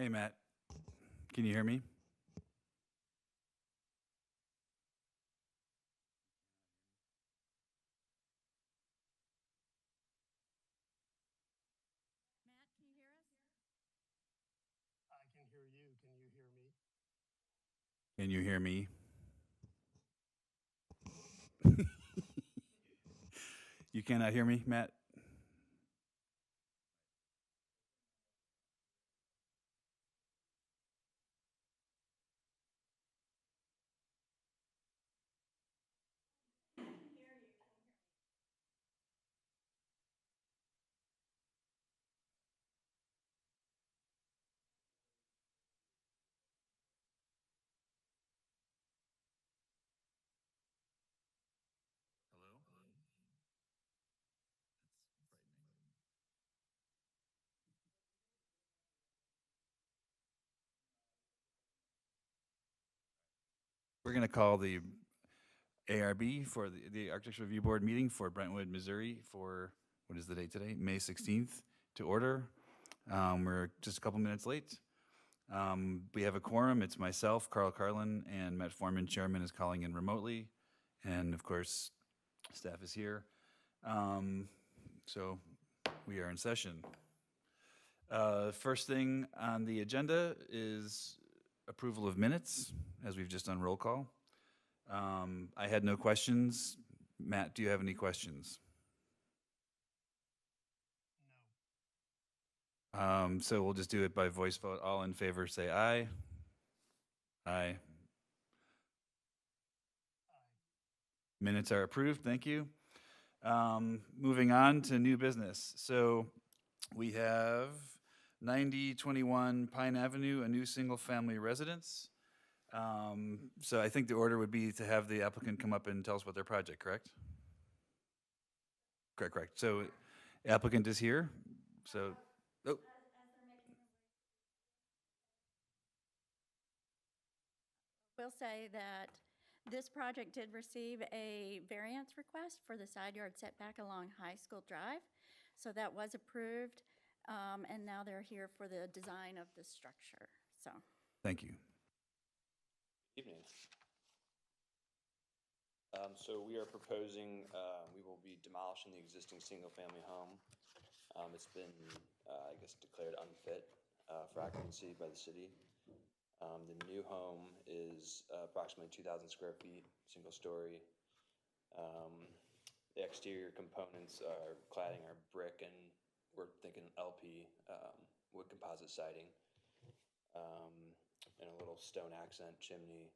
Hey, Matt, can you hear me? Matt, can you hear us? I can hear you. Can you hear me? Can you hear me? You cannot hear me, Matt? Hello? That's frightening. We're going to call the ARB for the Architecture Review Board meeting for Brentwood, Missouri for, what is the date today? May 16th to order. We're just a couple minutes late. We have a quorum. It's myself, Carl Carlin, and Matt Foreman, chairman, is calling in remotely. And of course, staff is here. So we are in session. First thing on the agenda is approval of minutes, as we've just done roll call. I had no questions. Matt, do you have any questions? No. So we'll just do it by voice vote. All in favor, say aye. Aye. Aye. Minutes are approved. Thank you. Moving on to new business. So we have 9021 Pine Avenue, a new single-family residence. So I think the order would be to have the applicant come up and tell us about their project, correct? Correct. So applicant is here. So, oh, We'll say that this project did receive a variance request for the side yard setback along High School Drive. So that was approved, and now they're here for the design of the structure, so. thank you. Evening. So we are proposing, we will be demolishing the existing single-family home. It's been, I guess, declared unfit for occupancy by the city. The new home is approximately 2,000 square feet, single story. The exterior components are cladding are brick, and we're thinking LP wood composite siding, and a little stone accent chimney.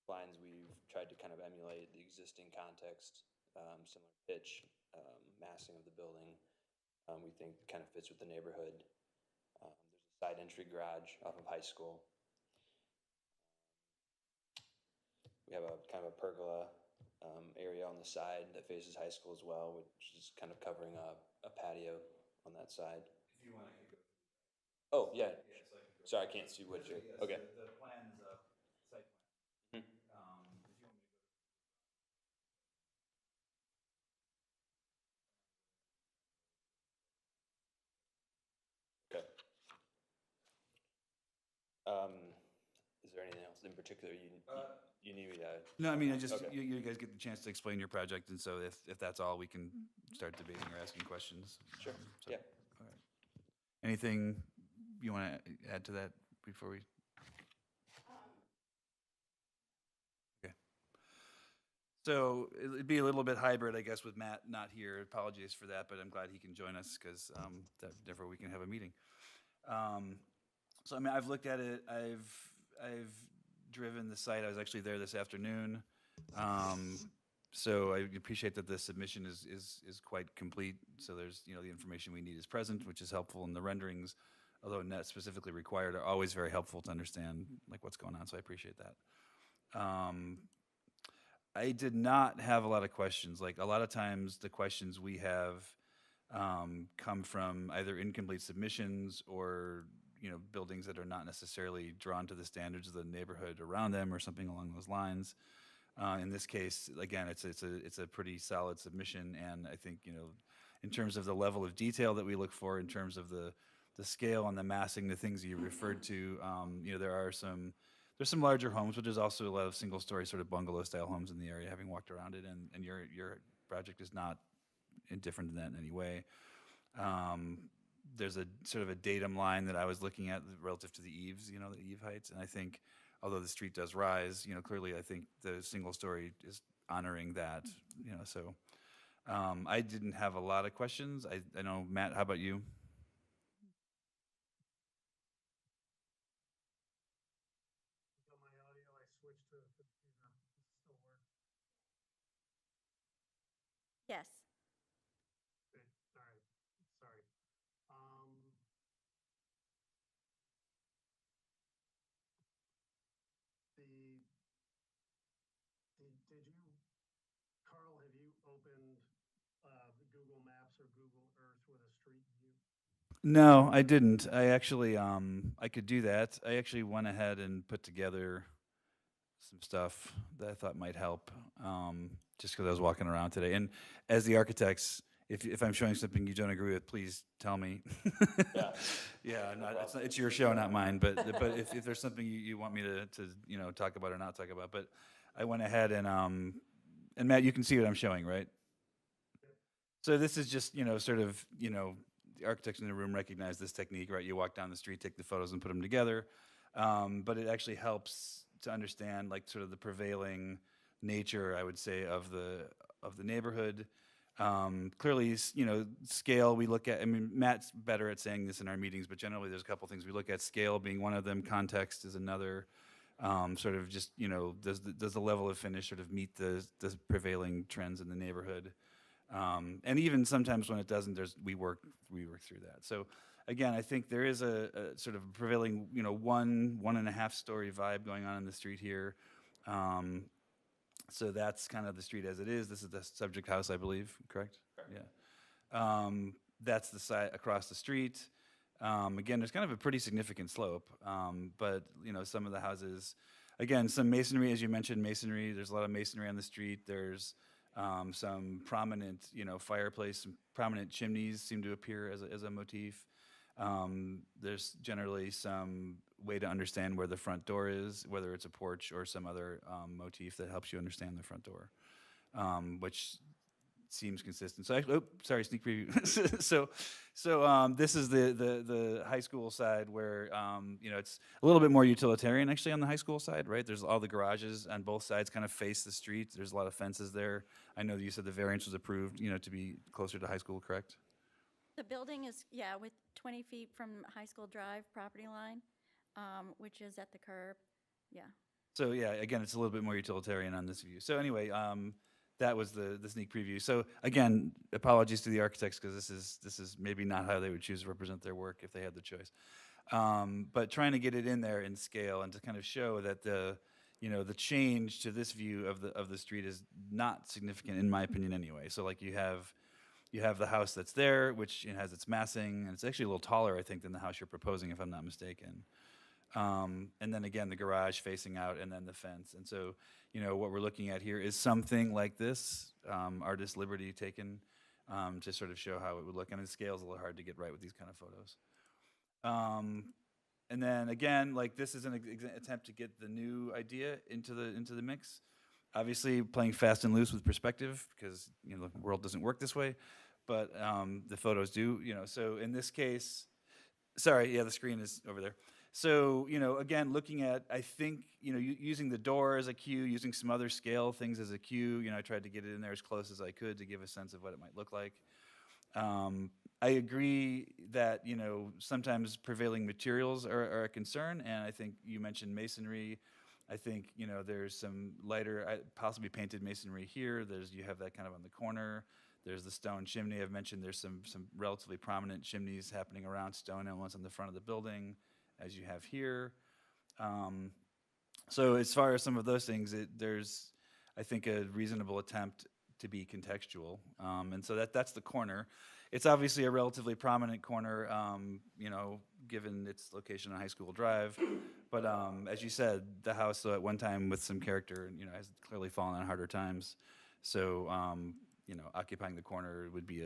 Lines we've tried to kind of emulate the existing context, similar pitch, massing of the building. We think kind of fits with the neighborhood. There's a side entry garage off of High School. We have a kind of a pergola area on the side that faces High School as well, which is kind of covering a patio on that side. If you want, I could go. Oh, yeah. So I can go. Sorry, I can't see what you're, okay. The plan is a site plan. Mhm. If you want me to go Okay. Is there anything else in particular you need me to? No, I mean, I just, Okay. you guys get the chance to explain your project, and so if that's all, we can start debating or asking questions. Sure, So, yeah. all right. Anything you want to add to that before we? Okay. So it'd be a little bit hybrid, I guess, with Matt not here. Apologies for that, but I'm glad he can join us because therefore we can have a meeting. So I mean, I've looked at it. I've driven the site. I was actually there this afternoon. So I appreciate that the submission is quite complete. So there's, the information we need is present, which is helpful, and the renderings, although not specifically required, are always very helpful to understand like what's going on. So I appreciate that. I did not have a lot of questions. Like a lot of times, the questions we have come from either incomplete submissions or buildings that are not necessarily drawn to the standards of the neighborhood around them or something along those lines. In this case, again, it's a pretty solid submission, and I think in terms of the level of detail that we look for, in terms of the scale and the massing, the things you referred to, there's some larger homes, but there's also a lot of single-story sort of bungalow-style homes in the area, having walked around it, and your project is not indifferent in that in any way. There's a sort of a datum line that I was looking at relative to the eaves, the eave heights, and I think although the street does rise, clearly I think the single story is honoring that, so I didn't have a lot of questions. I know, Matt, how about you? Got my audio, I switched to the computer. Does it still work? Yes. Okay, all right, sorry. The, did you, Carl, have you opened Google Maps or Google Earth with a street view? No, I didn't. I actually, I could do that. I actually went ahead and put together some stuff that I thought might help, just because I was walking around today. And as the architects, if I'm showing something you don't agree with, please tell me. Yeah. Yeah, it's your show, not mine. But if there's something you want me to talk about or not talk about, but I went ahead and Matt, you can see what I'm showing, right? So this is just sort of the architects in the room recognize this technique, right? You walk down the street, take the photos, and put them together. But it actually helps to understand like sort of the prevailing nature, I would say, of the neighborhood. Clearly, scale we look at. I mean, Matt's better at saying this in our meetings, but generally there's a couple things we look at. Scale being one of them. Context is another. Sort of just does the level of finish sort of meet the prevailing trends in the neighborhood? And even sometimes when it doesn't, we work through that. So again, I think there is a sort of prevailing, 1.5 story vibe going on in the street here. So that's kind of the street as it is. This is the subject house, I believe, correct? Correct. Yeah. That's the side across the street. Again, there's kind of a pretty significant slope, but some of the houses, again, some masonry, as you mentioned, masonry. There's a lot of masonry on the street. There's some prominent, fireplace, some prominent chimneys seem to appear as a motif. There's generally some way to understand where the front door is, whether it's a porch or some other motif that helps you understand the front door, which seems consistent. So, sorry, sneak preview. so this is the high school side where it's a little bit more utilitarian actually on the high school side, right? There's all the garages on both sides kind of face the street. There's a lot of fences there. I know that you said the variance was approved, to be closer to high school, correct? The building is, with 20 feet from High School Drive property line, which is at the curb. Yeah. So yeah, again, it's a little bit more utilitarian on this view. So anyway, that was the sneak preview. So again, apologies to the architects because this is maybe not how they would choose to represent their work if they had the choice. But trying to get it in there in scale and to kind of show that the change to this view of the street is not significant in my opinion anyway. So like you have the house that's there, which has its massing, and it's actually a little taller, I think, than the house you're proposing, if I'm not mistaken. And then again, the garage facing out, and then the fence. And so, what we're looking at here is something like this, artist liberty taken to sort of show how it would look. And the scale's a little hard to get right with these kind of photos. And then again, like this is an attempt to get the new idea into the mix. Obviously, playing fast and loose with perspective because the world doesn't work this way, but the photos do. So in this case, sorry, yeah, the screen is over there. So again, looking at, I think using the door as a cue, using some other scale things as a cue. I tried to get it in there as close as I could to give a sense of what it might look like. I agree that sometimes prevailing materials are a concern, and I think you mentioned masonry. I think there's some lighter, possibly painted masonry here. You have that kind of on the corner. There's the stone chimney. I've mentioned there's some relatively prominent chimneys happening around stone elements on the front of the building, as you have here. So as far as some of those things, there's I think a reasonable attempt to be contextual, and so that's the corner. It's obviously a relatively prominent corner, given its location on High School Drive. But as you said, the house at one time with some character, has clearly fallen on harder times. So, occupying the corner would be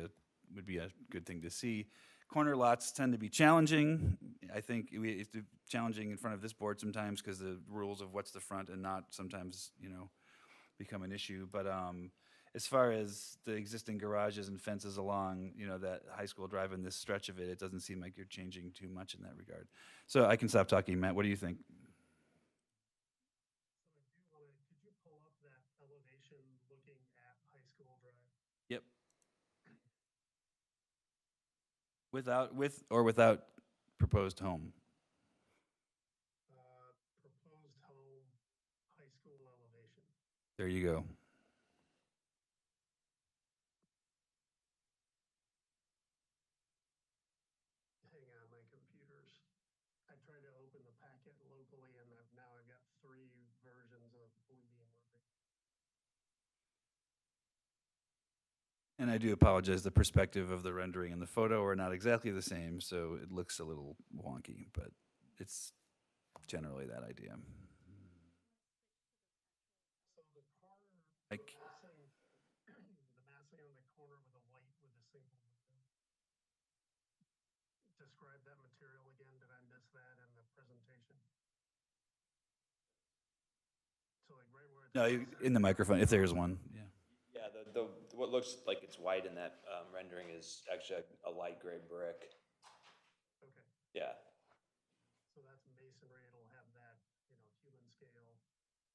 would be a good thing to see. Corner lots tend to be challenging. I think it's challenging in front of this board sometimes because the rules of what's the front and not sometimes, become an issue. But as far as the existing garages and fences along, that high school drive and this stretch of it, it doesn't seem like you're changing too much in that regard. So I can stop talking. Matt, what do you think? So I do want to, could you pull up that elevation looking at High School Drive? Yep. With or without proposed home. Proposed home, high school elevation. There you go. Hang on, my computer's, I tried to open the packet locally and now I've got 3 versions of Blue Beam Living. And I do apologize, the perspective of the rendering and the photo are not exactly the same, so it looks a little wonky, but it's generally that idea. So the corner, Like, the massing on the corner with a white with a single window. Describe that material again. Did I miss that in the presentation? So like right where it's. no, in the microphone, if there's one, yeah. Yeah, what looks like it's white in that rendering is actually a light gray brick. Okay, Yeah, so that's masonry. It'll have that, human scale.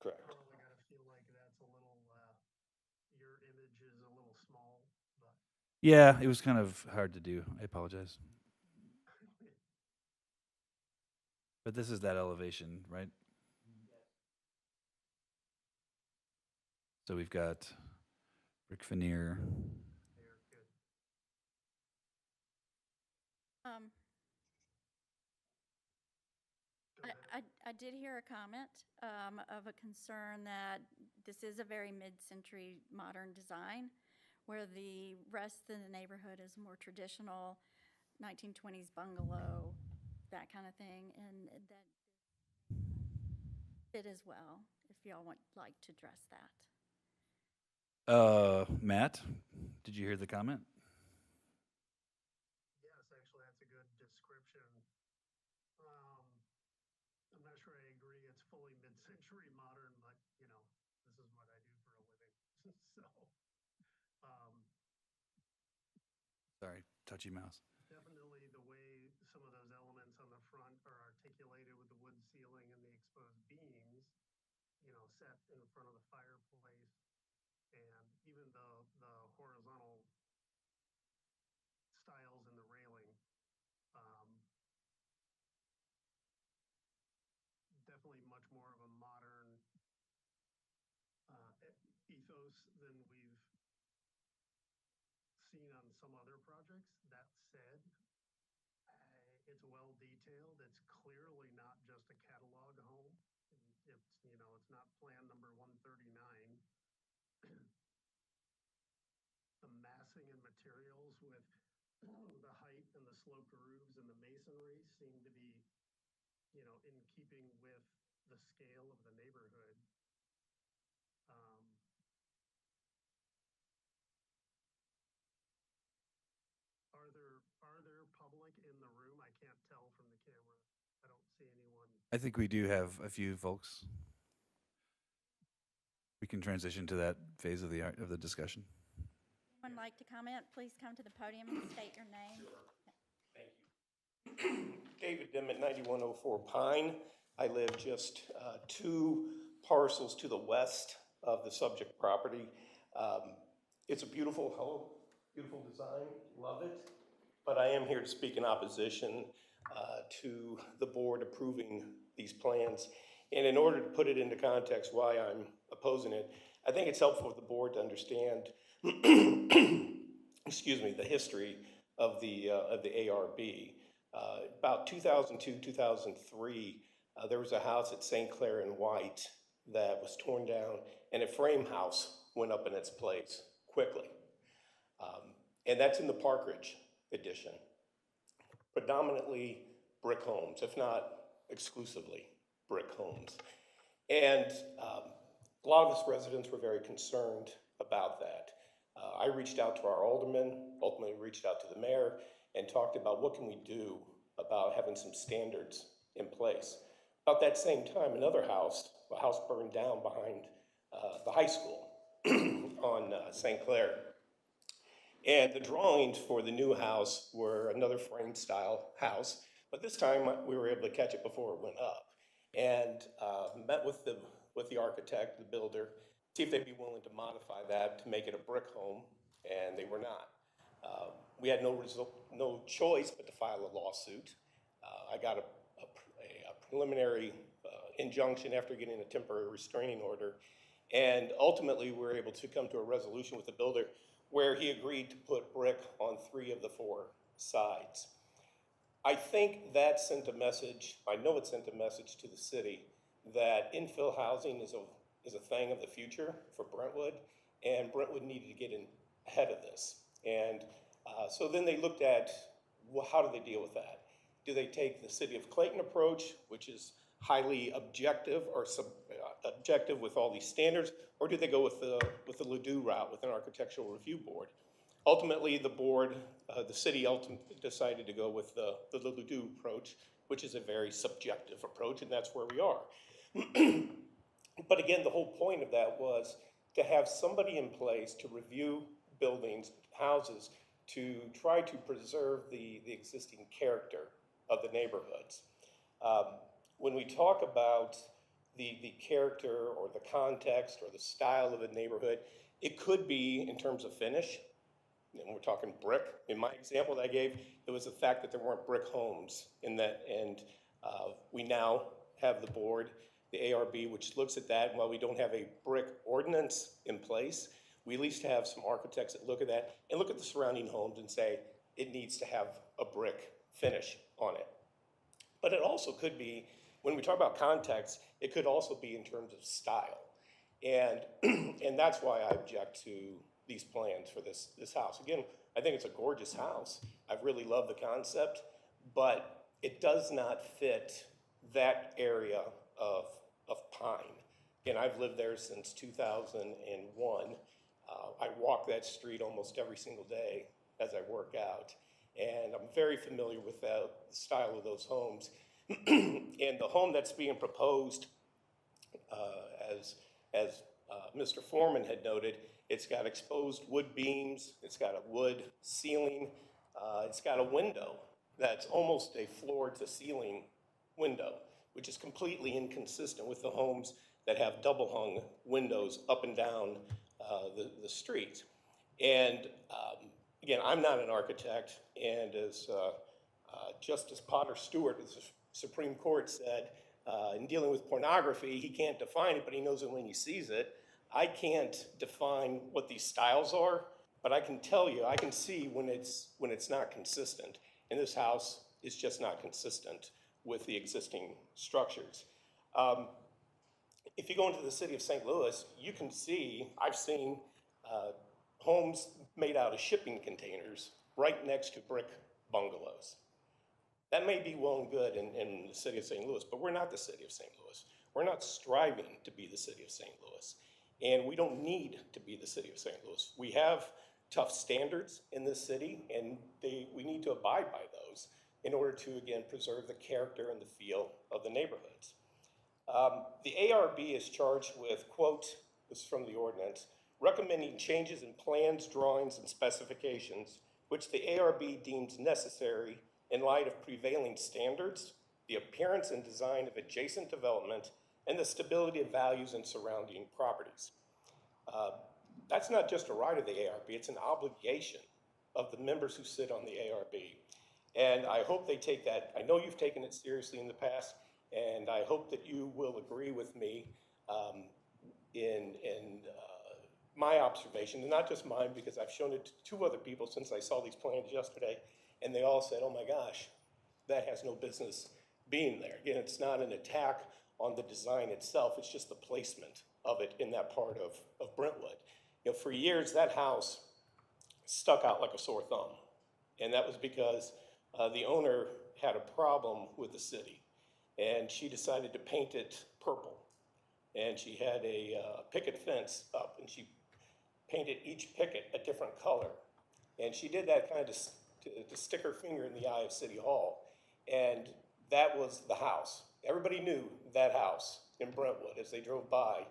correct. Carl, I gotta feel like that's a little, your image is a little small, but. Yeah, it was kind of hard to do. I apologize. But this is that elevation, right? So we've got brick veneer. They're good. Um, Go ahead. I did hear a comment of a concern that this is a very mid-century modern design, where the rest of the neighborhood is more traditional, 1920s bungalow, that kind of thing, and that fit as well, if y'all would like to address that. Matt, did you hear the comment? Yes, actually, that's a good description. I'm not sure I agree it's fully mid-century modern, but, this is what I do for a living. So, Sorry, touchy mouse. definitely the way some of those elements on the front are articulated with the wood ceiling and the exposed beams, set in front of the fireplace, and even the horizontal styles in the railing, definitely much more of a modern ethos than we've seen on some other projects. That said, it's well detailed. It's clearly not just a catalog home. It's not plan number 139. The massing and materials with the height and the sloped roofs and the masonry seem to be, in keeping with the scale of the neighborhood. Are there public in the room? I can't tell from the camera. I don't see anyone. I think we do have a few folks. We can transition to that phase of the discussion. Anyone like to comment, please come to the podium and state your name. Thank you. David Dimmitt, 9104 Pine. I live just 2 parcels to the west of the subject property. It's a beautiful home, beautiful design, love it. But I am here to speak in opposition to the board approving these plans. And in order to put it into context why I'm opposing it, I think it's helpful for the board to understand, excuse me, the history of the ARB. About 2002, 2003, there was a house at St. Clair and White that was torn down, and a frame house went up in its place quickly. And that's in the Parkridge edition. Predominantly brick homes, if not exclusively brick homes. And a lot of us residents were very concerned about that. I reached out to our alderman, ultimately reached out to the mayor, and talked about what can we do about having some standards in place. About that same time, another house, a house burned down behind the high school on St. Clair. And the drawings for the new house were another frame style house, but this time we were able to catch it before it went up. And met with the architect, the builder, see if they'd be willing to modify that to make it a brick home, and they were not. We had no choice but to file a lawsuit. I got a preliminary injunction after getting a temporary restraining order, and ultimately we were able to come to a resolution with the builder where he agreed to put brick on 3 of the 4 sides. I think that sent a message, I know it sent a message to the city that infill housing is a thing of the future for Brentwood, and Brentwood needed to get in ahead of this. And so then they looked at, well, how do they deal with that? Do they take the city of Clayton approach, which is highly objective or objective with all these standards, or do they go with the Ladue route with an architectural review board? Ultimately, the board, the city ultimately decided to go with the Ladue approach, which is a very subjective approach, and that's where we are. But again, the whole point of that was to have somebody in place to review buildings, houses, to try to preserve the existing character of the neighborhoods. When we talk about the character or the context or the style of a neighborhood, it could be in terms of finish. And we're talking brick. In my example that I gave, it was the fact that there weren't brick homes in that, and we now have the board, the ARB, which looks at that. And while we don't have a brick ordinance in place, we at least have some architects that look at that and look at the surrounding homes and say it needs to have a brick finish on it. But it also could be, when we talk about context, it could also be in terms of style. And, and that's why I object to these plans for this house. Again, I think it's a gorgeous house. I really love the concept, but it does not fit that area of Pine. And I've lived there since 2001. I walk that street almost every single day as I work out. And I'm very familiar with the style of those homes. And the home that's being proposed, as Mr. Foreman had noted, it's got exposed wood beams, it's got a wood ceiling, it's got a window that's almost a floor-to-ceiling window, which is completely inconsistent with the homes that have double-hung windows up and down the street. And again, I'm not an architect, and as Justice Potter Stewart of the Supreme Court said, in dealing with pornography, he can't define it, but he knows it when he sees it. I can't define what these styles are, but I can tell you, I can see when it's not consistent. And this house is just not consistent with the existing structures. If you go into the city of St. Louis, you can see, I've seen homes made out of shipping containers right next to brick bungalows. That may be well and good in the city of St. Louis, but we're not the city of St. Louis. We're not striving to be the city of St. Louis. And we don't need to be the city of St. Louis. We have tough standards in this city, and we need to abide by those in order to, again, preserve the character and the feel of the neighborhoods. The ARB is charged with, quote, this is from the ordinance, recommending changes in plans, drawings, and specifications, which the ARB deems necessary in light of prevailing standards, the appearance and design of adjacent development, and the stability of values in surrounding properties. That's not just a right of the ARB, it's an obligation of the members who sit on the ARB. And I hope they take that, I know you've taken it seriously in the past, and I hope that you will agree with me in my observation, and not just mine, because I've shown it to 2 other people since I saw these plans yesterday, and they all said, oh my gosh, that has no business being there. Again, it's not an attack on the design itself, it's just the placement of it in that part of Brentwood. You know, for years, that house stuck out like a sore thumb, and that was because the owner had a problem with the city, and she decided to paint it purple. And she had a picket fence up, and she painted each picket a different color. And she did that kind of to stick her finger in the eye of City Hall. And that was the house. Everybody knew that house in Brentwood as they drove by.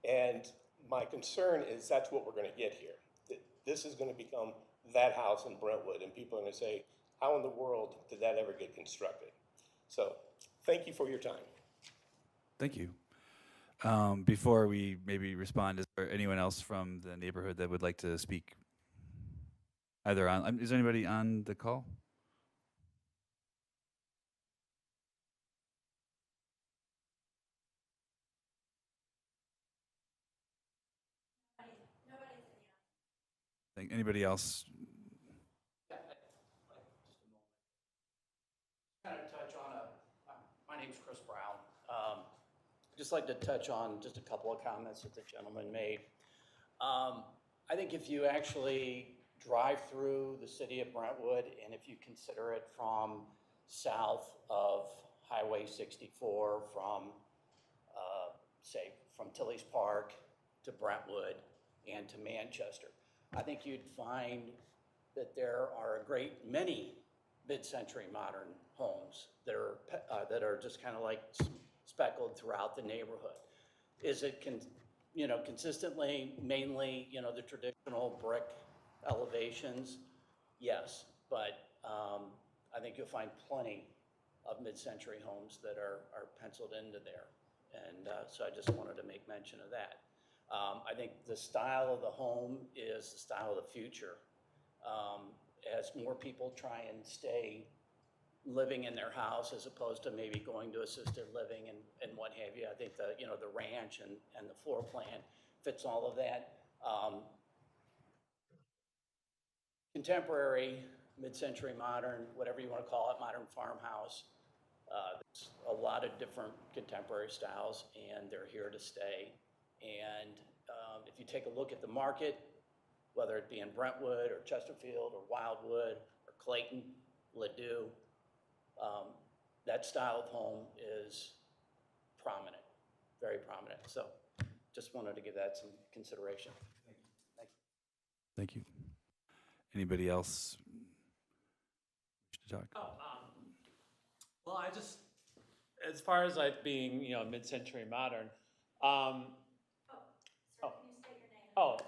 And my concern is that's what we're going to get here. This is going to become that house in Brentwood, and people are going to say, how in the world did that ever get constructed? So thank you for your time. Thank you. Before we maybe respond, is there anyone else from the neighborhood that would like to speak? Either on, is there anybody on the call? Anybody else? Kind of touch on my name's Chris Brown. Just like to touch on just a couple of comments that the gentleman made. I think if you actually drive through the city of Brentwood, and if you consider it from south of Highway 64, from, say, from Tilly's Park to Brentwood and to Manchester, I think you'd find that there are a great many mid-century modern homes that are just kind of like speckled throughout the neighborhood. Is it consistently mainly the traditional brick elevations? Yes, but I think you'll find plenty of mid-century homes that are penciled into there, and so I just wanted to make mention of that. I think the style of the home is the style of the future. As more people try and stay living in their house as opposed to maybe going to assisted living and what have you, I think the ranch and the floor plan fits all of that. Contemporary, mid-century modern, whatever you want to call it, modern farmhouse. There's a lot of different contemporary styles, and they're here to stay. And if you take a look at the market, whether it be in Brentwood or Chesterfield or Wildwood or Clayton, Ladue, that style of home is prominent, very prominent. So just wanted to give that some consideration. Thank you. Thank you. Anybody else wish to talk? Well, as far as like being, mid-century modern, Sir, can you state your name? oh,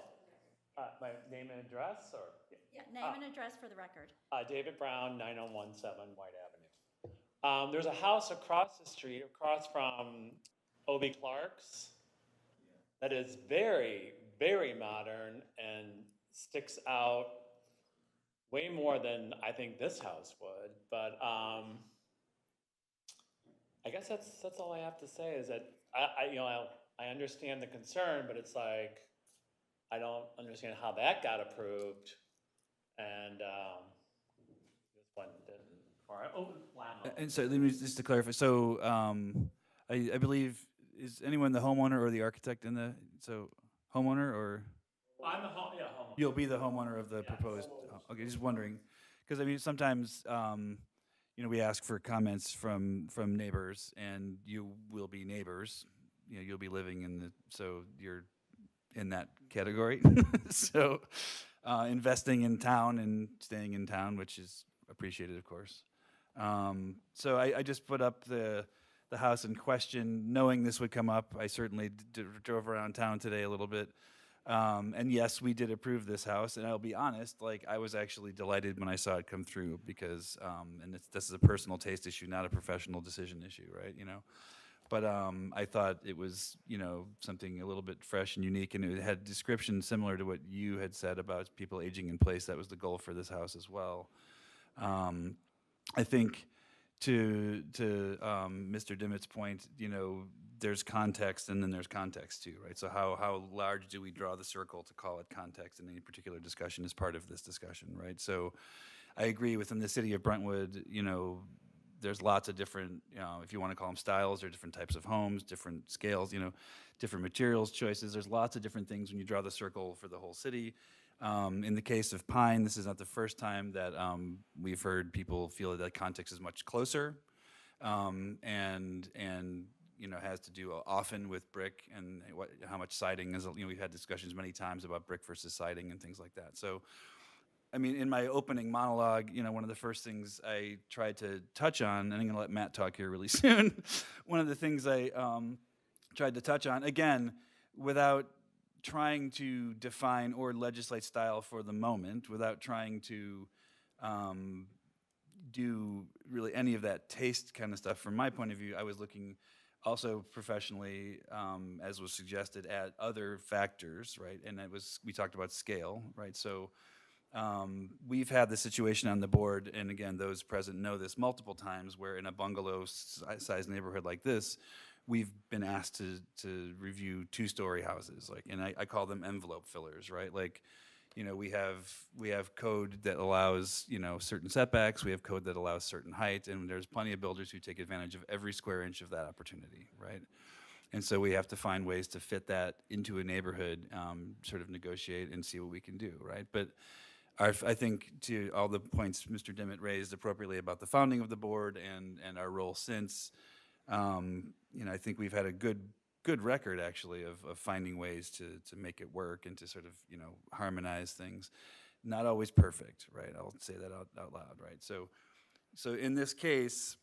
my name and address, or? Yeah, name and address for the record. David Brown, 9017 White Avenue. There's a house across the street, across from O.B. Clark's, that is very, very modern and sticks out way more than I think this house would. But I guess that's all I have to say, is that I understand the concern, but it's like, I don't understand how that got approved, and this one didn't. And so let me just to clarify. So I believe, is anyone the homeowner or the architect in the, so homeowner or? I'm the homeowner. You'll be the homeowner of the proposed, okay, just wondering. Because I mean, sometimes, we ask for comments from neighbors, and you will be neighbors. You'll be living so you're in that category. So investing in town and staying in town, which is appreciated, of course. So I just put up the house in question, knowing this would come up. I certainly drove around town today a little bit. And yes, we did approve this house, and I'll be honest, like, I was actually delighted when I saw it come through, because, and this is a personal taste issue, not a professional decision issue, right, But I thought it was, something a little bit fresh and unique, and it had description similar to what you had said about people aging in place. That was the goal for this house as well. I think to Mr. Dimmitt's point, there's context and then there's context too, right? So how large do we draw the circle to call it context in any particular discussion as part of this discussion, right? So I agree, within the city of Brentwood, there's lots of different, if you want to call them styles, or different types of homes, different scales, different materials choices. There's lots of different things when you draw the circle for the whole city. In the case of Pine, this is not the first time that we've heard people feel that context is much closer. And has to do often with brick and how much siding is, we've had discussions many times about brick versus siding and things like that. So, I mean, in my opening monologue, one of the first things I tried to touch on, and I'm going to let Matt talk here really soon. One of the things I tried to touch on, again, without trying to define or legislate style for the moment, without trying to do really any of that taste kind of stuff. From my point of view, I was looking also professionally, as was suggested, at other factors, right? And we talked about scale, right? So we've had the situation on the board, and again, those present know this multiple times, where in a bungalow-sized neighborhood like this, we've been asked to review two-story houses, and I call them envelope fillers, right? Like, we have code that allows, certain setbacks, we have code that allows certain height, and there's plenty of builders who take advantage of every square inch of that opportunity, right? And so we have to find ways to fit that into a neighborhood, sort of negotiate and see what we can do, right? But I think to all the points Mr. Dimmitt raised appropriately about the founding of the board and our role since, I think we've had a good record actually of finding ways to make it work and to sort of harmonize things. Not always perfect, right? I'll say that out loud, right? So in this case,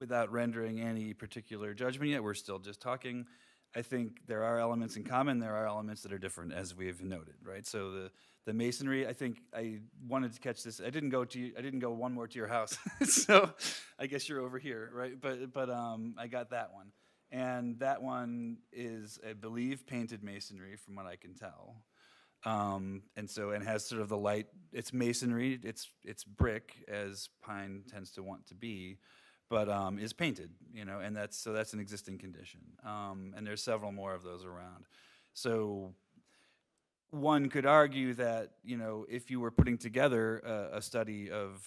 without rendering any particular judgment yet, we're still just talking. I think there are elements in common, there are elements that are different, as we've noted, right? So the masonry, I think I wanted to catch this. I didn't go one more to your house, so I guess you're over here, right? But I got that one, and that one is, I believe, painted masonry, from what I can tell, and has sort of the light. It's masonry, it's brick, as pine tends to want to be, but is painted, and that's an existing condition. And there's several more of those around. So one could argue that, if you were putting together a study of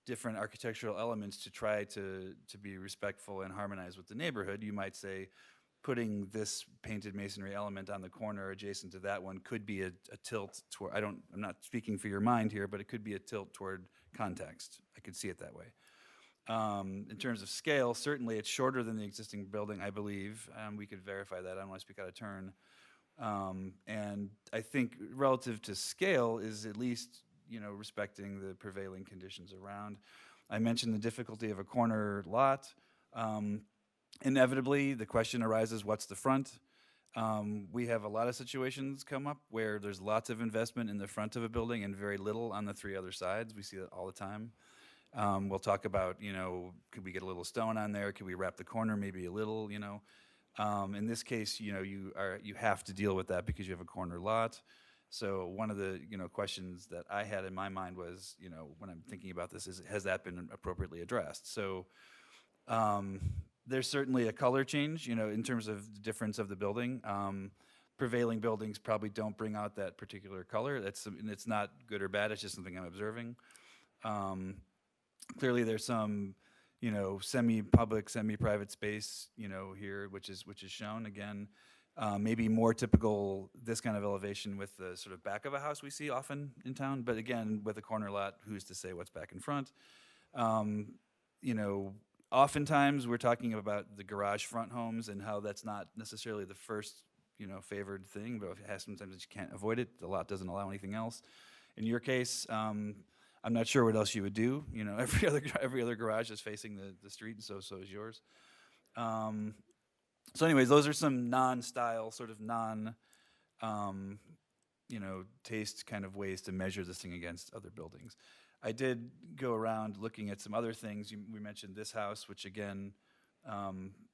different architectural elements to try to be respectful and harmonize with the neighborhood, you might say putting this painted masonry element on the corner adjacent to that one could be a tilt toward, I'm not speaking for your mind here, but it could be a tilt toward context. I could see it that way. In terms of scale, certainly it's shorter than the existing building, I believe. We could verify that. I don't want to speak out of turn. And I think relative to scale is at least, respecting the prevailing conditions around. I mentioned the difficulty of a corner lot. Inevitably, the question arises, what's the front? We have a lot of situations come up where there's lots of investment in the front of a building and very little on the three other sides. We see that all the time. We'll talk about, could we get a little stone on there? Could we wrap the corner maybe a little, In this case, you have to deal with that because you have a corner lot. So one of the, questions that I had in my mind was, when I'm thinking about this, has that been appropriately addressed? So there's certainly a color change, in terms of the difference of the building. Prevailing buildings probably don't bring out that particular color. It's not good or bad, it's just something I'm observing. Clearly, there's some, semi-public, semi-private space, here, which is shown again. Maybe more typical this kind of elevation with the sort of back of a house we see often in town. But again, with a corner lot, who's to say what's back in front? Oftentimes we're talking about the garage front homes and how that's not necessarily the first, favored thing, but sometimes you can't avoid it. The lot doesn't allow anything else. In your case, I'm not sure what else you would do. Every other garage is facing the street, and so is yours. So anyways, those are some non-style, sort of taste kind of ways to measure this thing against other buildings. I did go around looking at some other things. We mentioned this house, which again,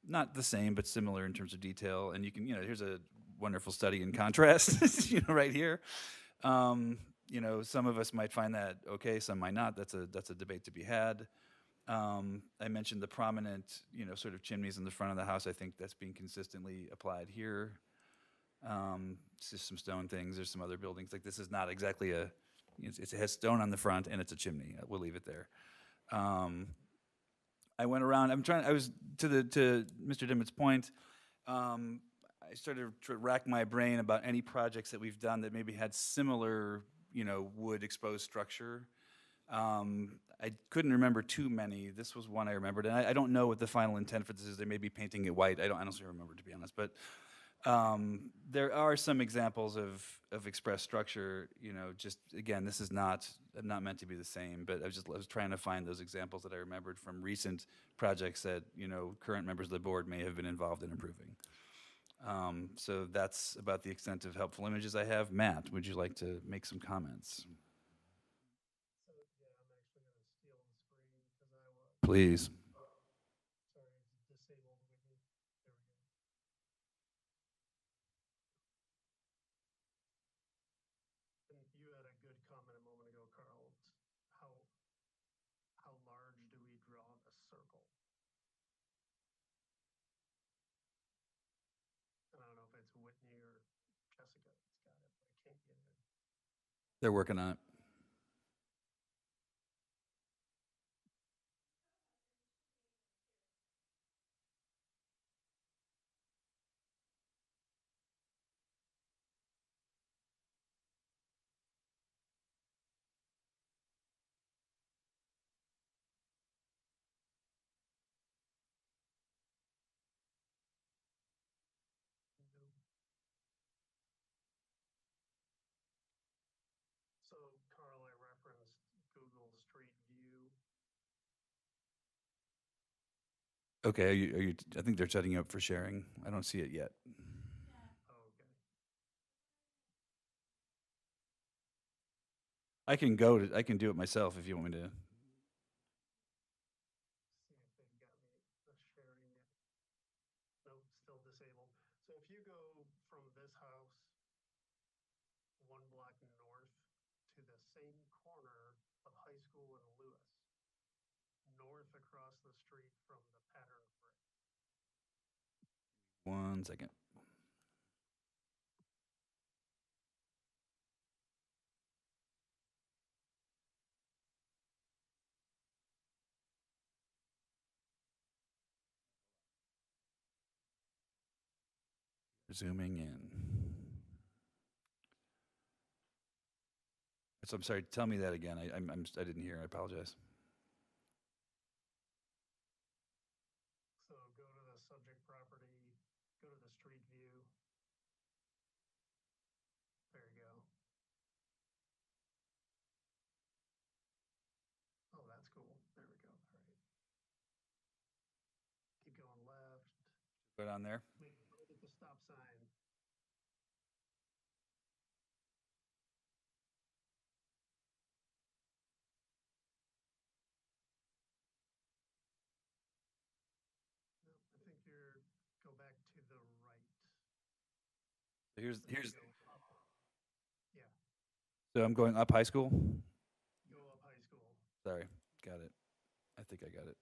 not the same, but similar in terms of detail. And you can, here's a wonderful study in contrast, right here. Some of us might find that okay, some might not. That's a debate to be had. I mentioned the prominent, sort of chimneys in the front of the house. I think that's being consistently applied here. It's just some stone things. There's some other buildings. Like this is not exactly it has stone on the front and it's a chimney. We'll leave it there. I went around. I was to Mr. Dimmitt's point. I started to rack my brain about any projects that we've done that maybe had similar, wood exposed structure. I couldn't remember too many. This was one I remembered, and I don't know what the final intent for this is. They may be painting it white. I honestly remember, to be honest. But there are some examples of express structure. You know, just again, this is not meant to be the same. But I was trying to find those examples that I remembered from recent projects that current members of the board may have been involved in improving. So that's about the extent of helpful images I have. Matt, would you like to make some comments? So, yeah, I'm actually gonna steal the screen because I was, Please. sorry, it's disabled with me. There we go. And you had a good comment a moment ago, Carl. How large do we draw the circle? And I don't know if it's Whitney or Jessica that's got it, but I can't get it. They're working on it. Nope. So, Carl, I referenced Google Street View. Okay, I think they're setting you up for sharing. I don't see it yet. Oh, okay. I can do it myself if you want me to. See if they've got me sharing it. Nope, still disabled. So if you go from this house 1 block north to the same corner of High School and Lewis, north across the street from the pattern brick. 1 second. Zooming in. So I'm sorry. Tell me that again. I didn't hear. I apologize. So go to the subject property, go to the street view. There you go. Oh, that's cool. There we go. All right. Keep going left. Go down there. Wait, look at the stop sign. No, I think go back to the right. Here's Go up. Yeah, So I'm going up High School. go up High School. Sorry, got it. I think I got it.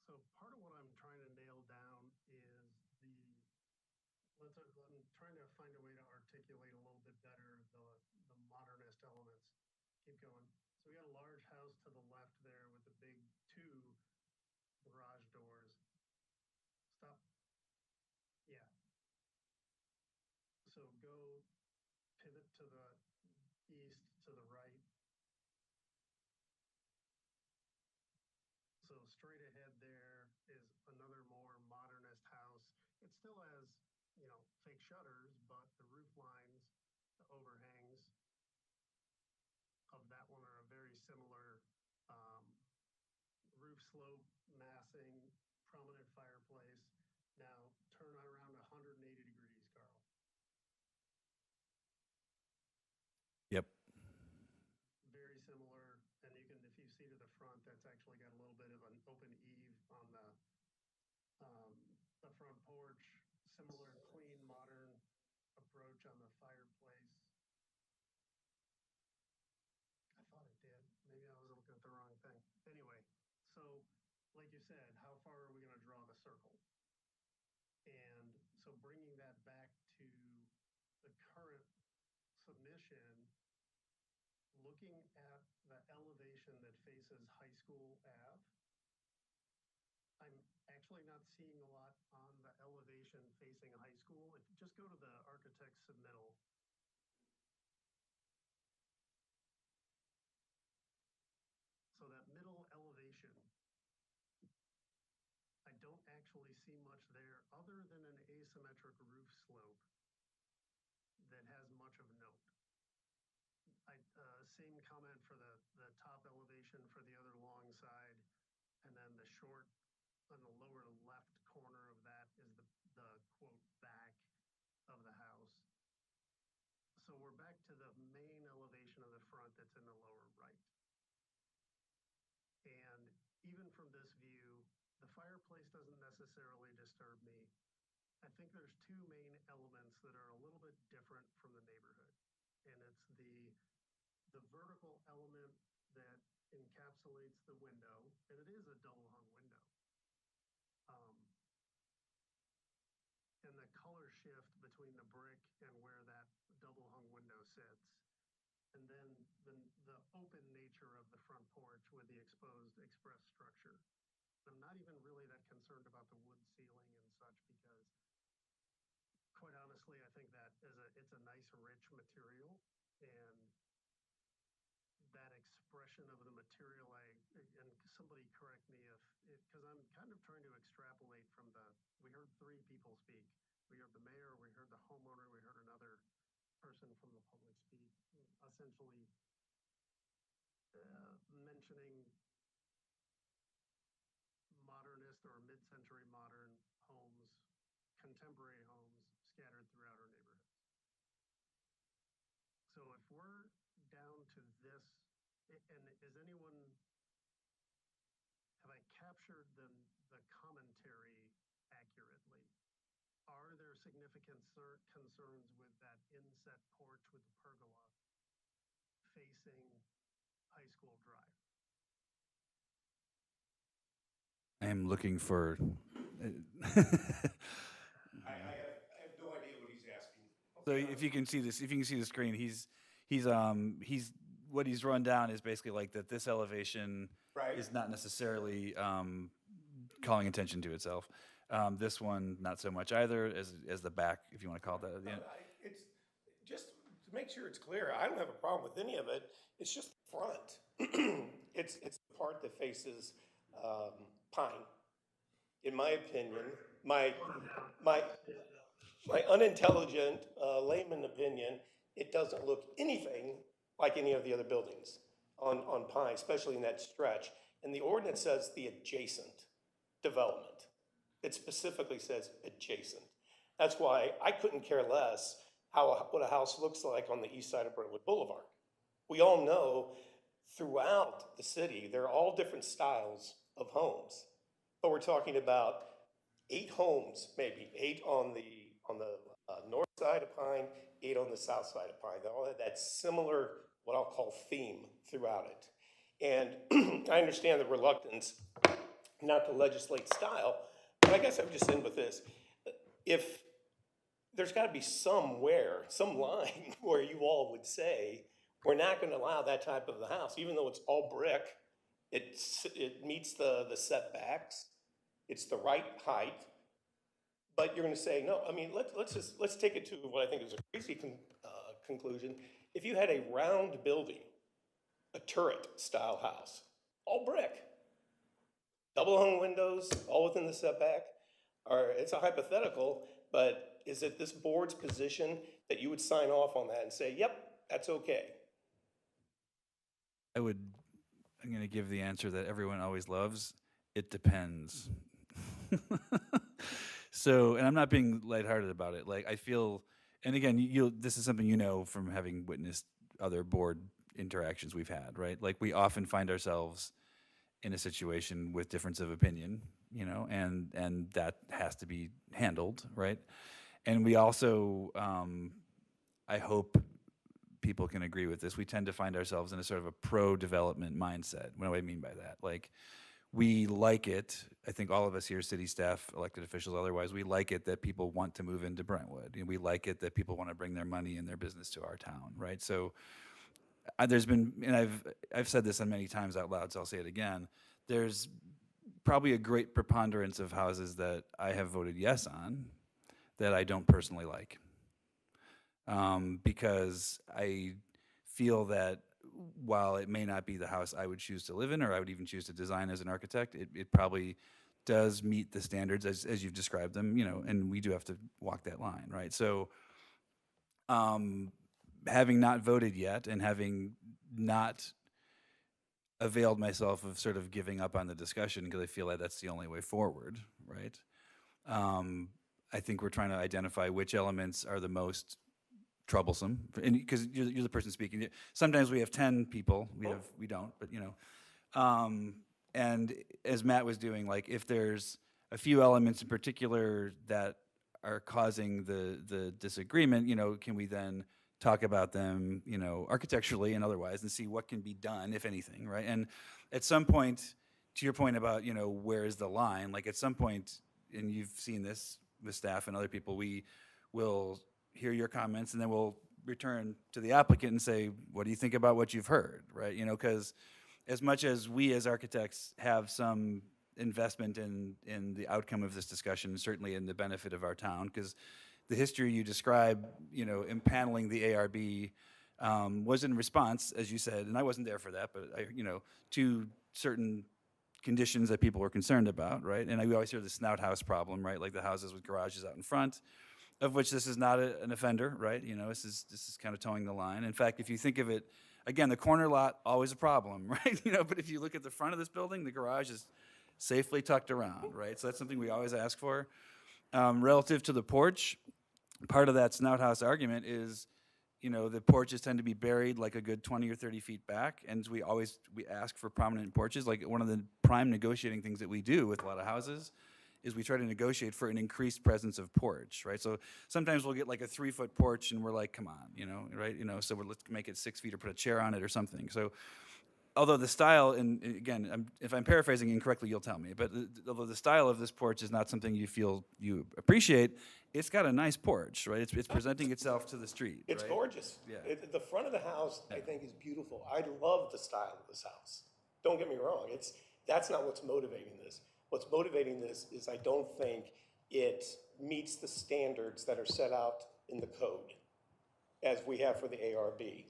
So part of what I'm trying to nail down is I'm trying to find a way to articulate a little bit better the modernist elements. Keep going. So we got a large house to the left there with the big 2 garage doors. Stop. Yeah. So go pivot to the east to the right. So straight ahead there is another more modernist house. It still has, fake shutters, but the roof lines, the overhangs of that one are a very similar um, roof slope, massing, prominent fireplace. Now turn around 180 degrees, Carl. Yep. Very similar, and if you see to the front, that's actually got a little bit of an open eave on the front porch. Similar, clean, modern approach on the fireplace. I thought it did. Maybe I was looking at the wrong thing. Anyway, so like you said, how far are we going to draw the circle? And so bringing that back to the current submission, looking at the elevation that faces High School Ave, I'm actually not seeing a lot on the elevation facing High School. If you just go to the architect's submittal. actually see much there other than an asymmetric roof slope that has much of note. Same comment for the top elevation for the other long side, and then the short on the lower left corner of that is the quote back of the house. So we're back to the main elevation of the front that's in the lower right. And even from this view, the fireplace doesn't necessarily disturb me. I think there's two main elements that are a little bit different from the neighborhood. And it's the vertical element that encapsulates the window, and it is a double hung window. And the color shift between the brick and where that double hung window sits. And then the open nature of the front porch with the exposed express structure. I'm not even really that concerned about the wood ceiling and such because, quite honestly, I think that it's a nice, rich material, and that expression of the material, and somebody correct me because I'm kind of trying to extrapolate from we heard three people speak. We heard the mayor, we heard the homeowner, we heard another person from the public speak, essentially mentioning modernist or mid-century modern homes, contemporary homes scattered throughout our neighborhoods. So if we're down to this, and have I captured the commentary accurately? Are there significant concerns with that inset porch with the pergola facing High School Drive? I am looking for. I have no idea what he's asking. So if you can see this, if you can see the screen, he's what he's run down is basically like that. This elevation Right. is not necessarily calling attention to itself. This one, not so much either, as the back, if you want to call that. Yeah. It's just to make sure it's clear. I don't have a problem with any of it. It's just the front. It's the part that faces Pine. In my opinion, my unintelligent layman opinion, it doesn't look anything like any of the other buildings on Pine, especially in that stretch. And the ordinance says the adjacent development. It specifically says adjacent. That's why I couldn't care less what a house looks like on the east side of Brentwood Boulevard. We all know throughout the city, there are all different styles of homes. But we're talking about 8 homes, maybe 8 on the north side of Pine, 8 on the south side of Pine. They all have that similar, what I'll call theme throughout it. And I understand the reluctance not to legislate style, but I guess I would just end with this. If there's got to be somewhere, some line where you all would say, we're not going to allow that type of a house, even though it's all brick, it meets the setbacks, it's the right height, but you're going to say, no, I mean, let's take it to what I think is a crazy conclusion. If you had a round building, a turret style house, all brick, double hung windows, all within the setback, or it's a hypothetical, but is it this board's position that you would sign off on that and say, yep, that's okay? I'm going to give the answer that everyone always loves. It depends. So, and I'm not being lighthearted about it. Like I feel, and again, this is something you know from having witnessed other board interactions we've had, right? Like we often find ourselves in a situation with difference of opinion, and that has to be handled, right? And we also, I hope people can agree with this, we tend to find ourselves in a sort of a pro-development mindset. What do I mean by that? Like, we like it, I think all of us here, city staff, elected officials, otherwise, we like it that people want to move into Brentwood. And we like it that people want to bring their money and their business to our town, right? So there's been, and I've said this many times out loud, so I'll say it again, there's probably a great preponderance of houses that I have voted yes on that I don't personally like. Because I feel that while it may not be the house I would choose to live in, or I would even choose to design as an architect, it probably does meet the standards as you've described them, you know, and we do have to walk that line, right? So, having not voted yet and having not availed myself of sort of giving up on the discussion because I feel like that's the only way forward, right? I think we're trying to identify which elements are the most troublesome, and because you're the person speaking. Sometimes we have 10 people, we don't, but you know. And as Matt was doing, like if there's a few elements in particular that are causing the disagreement, you know, can we then talk about them, you know, architecturally and otherwise, and see what can be done, if anything, right? And at some point, to your point about, you know, where's the line, like at some point, and you've seen this with staff and other people, we will hear your comments and then we'll return to the applicant and say, what do you think about what you've heard, right? You know, because as much as we as architects have some investment in the outcome of this discussion, certainly in the benefit of our town, because the history you describe, you know, impaneling the ARB was in response, as you said, and I wasn't there for that, but you know, to certain conditions that people were concerned about, right? And we always hear the snout house problem, right? Like the houses with garages out in front, of which this is not an offender, right? You know, this is kind of towing the line. In fact, if you think of it, again, the corner lot, always a problem, right? You know, but if you look at the front of this building, the garage is safely tucked around, right? So that's something we always ask for. Relative to the porch, part of that snout house argument is, you know, the porches tend to be buried like a good 20 or 30 feet back, and we ask for prominent porches. Like one of the prime negotiating things that we do with a lot of houses is we try to negotiate for an increased presence of porch, right? So sometimes we'll get like a 3-foot porch and we're like, come on, you know, right? You know, so let's make it 6 feet or put a chair on it or something. So although the style, and again, if I'm paraphrasing incorrectly, you'll tell me, but although the style of this porch is not something you feel you appreciate, it's got a nice porch, right? It's presenting itself to the street. It's right? gorgeous. Yeah. The front of the house, I think, is beautiful. I love the style of this house. Don't get me wrong. That's not what's motivating this. What's motivating this is I don't think it meets the standards that are set out in the code as we have for the ARB.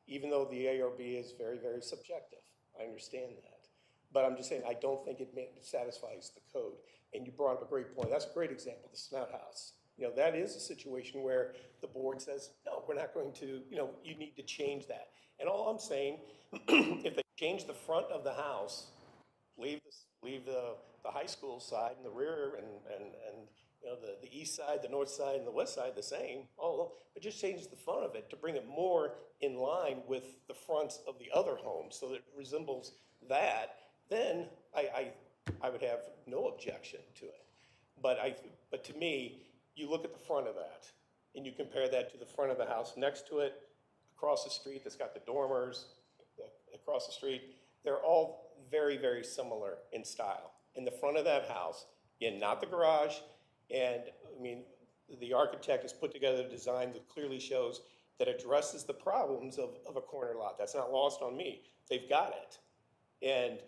Even though the ARB is very, very subjective. I understand that. But I'm just saying, I don't think it satisfies the code. And you brought up a great point. That's a great example, the snout house. You know, that is a situation where the board says, no, we're not going to, you know, you need to change that. And all I'm saying, if they change the front of the house, leave the high school side and the rear and you know, the east side, the north side, and the west side the same, but just change the front of it to bring it more in line with the fronts of the other homes so that it resembles that, then I would have no objection to it. But to me, you look at the front of that and you compare that to the front of the house next to it, across the street that's got the dormers, across the street, they're all very, very similar in style. In the front of that house, again, not the garage, and I mean, the architect has put together a design that clearly shows that addresses the problems of a corner lot. That's not lost on me. They've got it. And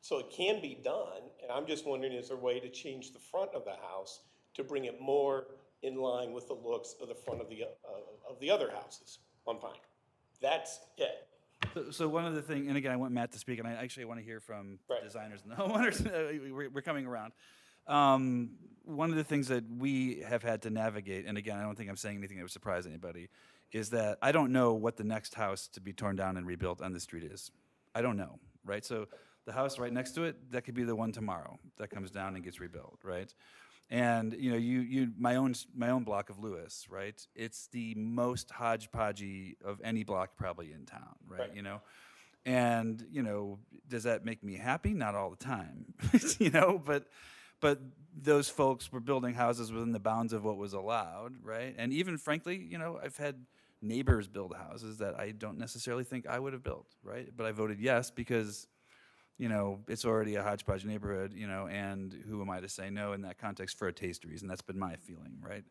so it can be done, and I'm just wondering, is there a way to change the front of the house to bring it more in line with the looks of the front of the other houses on Pine? That's it. So one of the things, and again, I want Matt to speak, and I actually want to hear from Right. the designers and the homeowners. We're coming around. One of the things that we have had to navigate, and again, I don't think I'm saying anything that would surprise anybody, is that I don't know what the next house to be torn down and rebuilt on the street is. I don't know, right? So the house right next to it, that could be the one tomorrow that comes down and gets rebuilt, right? And you know, my own block of Lewis, right? It's the most hodgepodgey of any block probably in town, right? You know, and you know, does that make me happy? Not all the time, you know, but those folks were building houses within the bounds of what was allowed, right? And even frankly, you know, I've had neighbors build houses that I don't necessarily think I would have built, right? But I voted yes because, you know, it's already a hodgepodge neighborhood, you know, and who am I to say no in that context for a taste reason? That's been my feeling, right?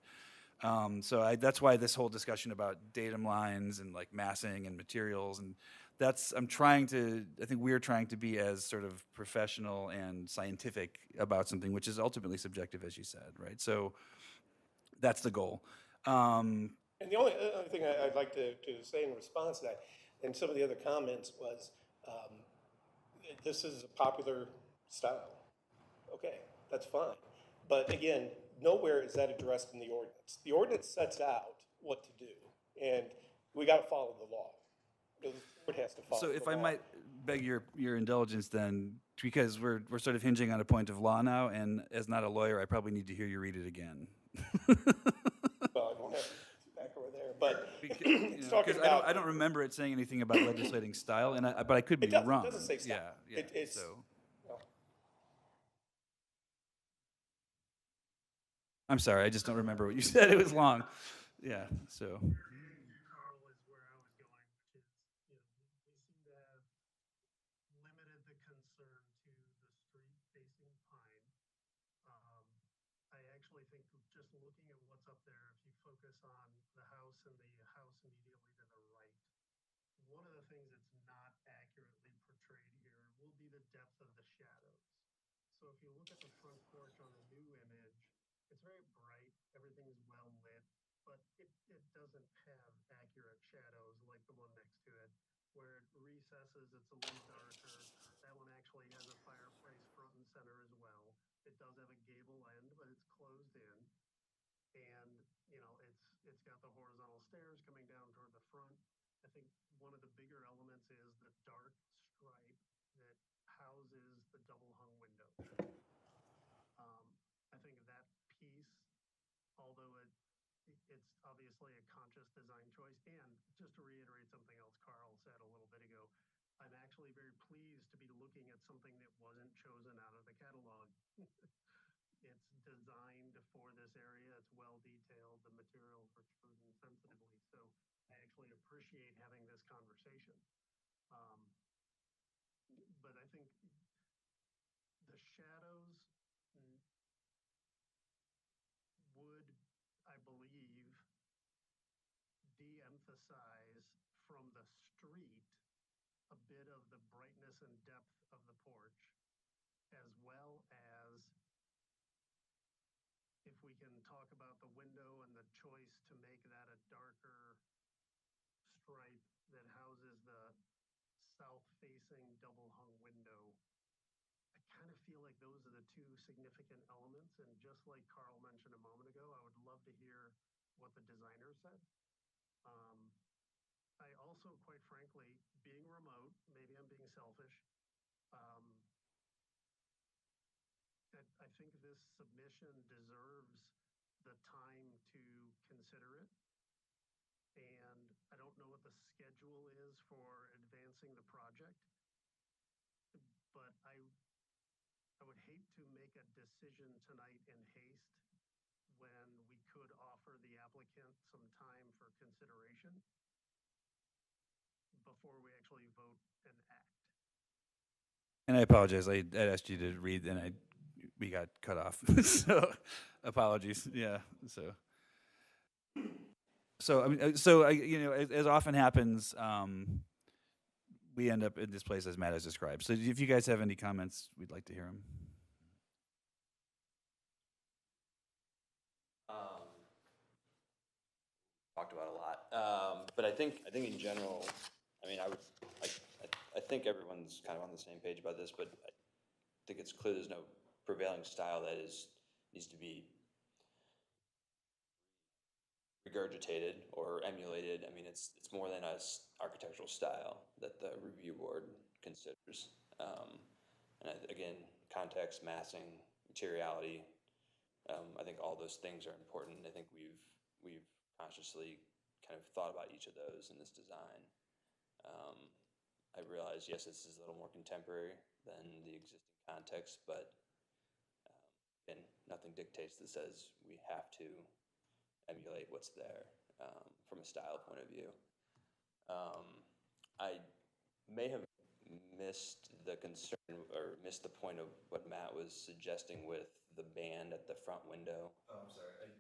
So that's why this whole discussion about datum lines and like massing and materials, and I think we're trying to be as sort of professional and scientific about something, which is ultimately subjective, as you said, right? So that's the goal. And the only other thing I'd like to say in response to that, and some of the other comments was, this is a popular style. Okay, that's fine. But again, nowhere is that addressed in the ordinance. The ordinance sets out what to do, and we gotta follow the law. The board has to follow So the law. if I might beg your indulgence then, because we're sort of hinging on a point of law now, and as not a lawyer, I probably need to hear you read it again. Well, I don't have it back over there, but You it's know, talking 'cause about. I don't remember it saying anything about legislating style, and but I could be It doesn't, wrong. it doesn't say style. Yeah, It's, so, well, I'm sorry, I just don't remember what you said, it was long. Yeah, so, Carl, is where I was going, which is, we seem to have limited the concern to the street facing Pine. I actually think just looking at what's up there, if you focus on the house and the house immediately to the right, one of the things that's not accurately portrayed here will be the depth of the shadows. So if you look at the front porch on the new image, it's very bright, everything's well lit, but it doesn't have accurate shadows like the one next to it, where it recesses, it's a little darker. That one actually has a fireplace front and center as well. It does have a gable end, but it's closed in. And, it's got the horizontal stairs coming down toward the front. I think one of the bigger elements is the dark stripe that houses the double hung window. I think that piece, although it's obviously a conscious design choice, and just to reiterate something else Carl said a little bit ago, I'm actually very pleased to be looking at something that wasn't chosen out of the catalog. It's designed for this area. It's well detailed. The materials were chosen sensitively. So I actually appreciate having this conversation. Um, but I think the shadows would, I believe, de-emphasize from the street a bit of the brightness and depth of the porch, as well as if we can talk about the window and the choice to make that a darker stripe that houses the south-facing double-hung window. I kind of feel like those are the two significant elements, and just like Carl mentioned a moment ago, I would love to hear what the designer said. I also, quite frankly, being remote, maybe I'm being selfish, um, I think this submission deserves the time to consider it. And I don't know what the schedule is for advancing the project, but I would hate to make a decision tonight in haste when we could offer the applicant some time for consideration before we actually vote and act. and I apologize, I asked you to read, and we got cut off, so, apologies, yeah, so. So, I mean, as often happens, we end up in this place as Matt has described. So if you guys have any comments, we'd like to hear them. Talked about a lot, but I think in general, I mean, I think everyone's kind of on the same page about this, but I think it's clear there's no prevailing style that needs to be regurgitated or emulated. I mean, it's more than a architectural style that the review board considers. And again, context, massing, materiality. I think all those things are important. I think we've consciously kind of thought about each of those in this design. I realize, yes, this is a little more contemporary than the existing context, but again, nothing dictates that says we have to emulate what's there from a style point of view. I may have missed the concern or missed the point of what Matt was suggesting with the band at the front window. Oh, I'm sorry.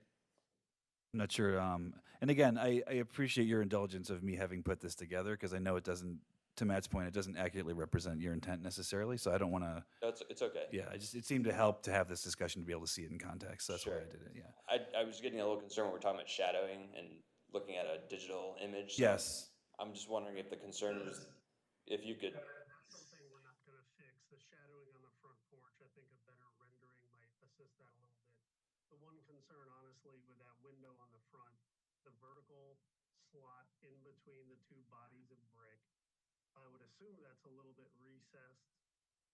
I'm not sure. And again, I appreciate your indulgence of me having put this together, because I know it doesn't, to Matt's point, it doesn't accurately represent your intent necessarily. So I don't want to. No, it's okay. Yeah, it seemed to help to have this discussion to be able to see it in context. So that's why Sure. I did it. Yeah. I was getting a little concerned when we're talking about shadowing and looking at a digital image. So Yes. I'm just wondering if the concern is, if you could. That's something we're not going to fix. The shadowing on the front porch, I think a better obviously with that window on the front, the vertical slot in between the two bodies of brick, I would assume that's a little bit recessed,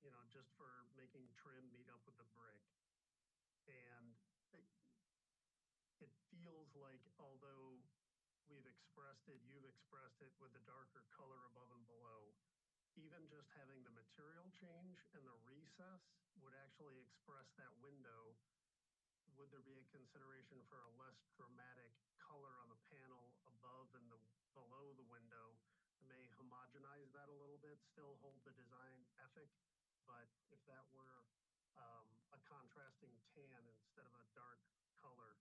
you know, just for making trim meet up with the brick. And it feels like, although we've expressed it, you've expressed it with the darker color above and below, even just having the material change and the recess would actually express that window. Would there be a consideration for a less dramatic color on the panel above and below the window? It may homogenize that a little bit, still hold the design ethic, but if that were a contrasting tan instead of a dark color,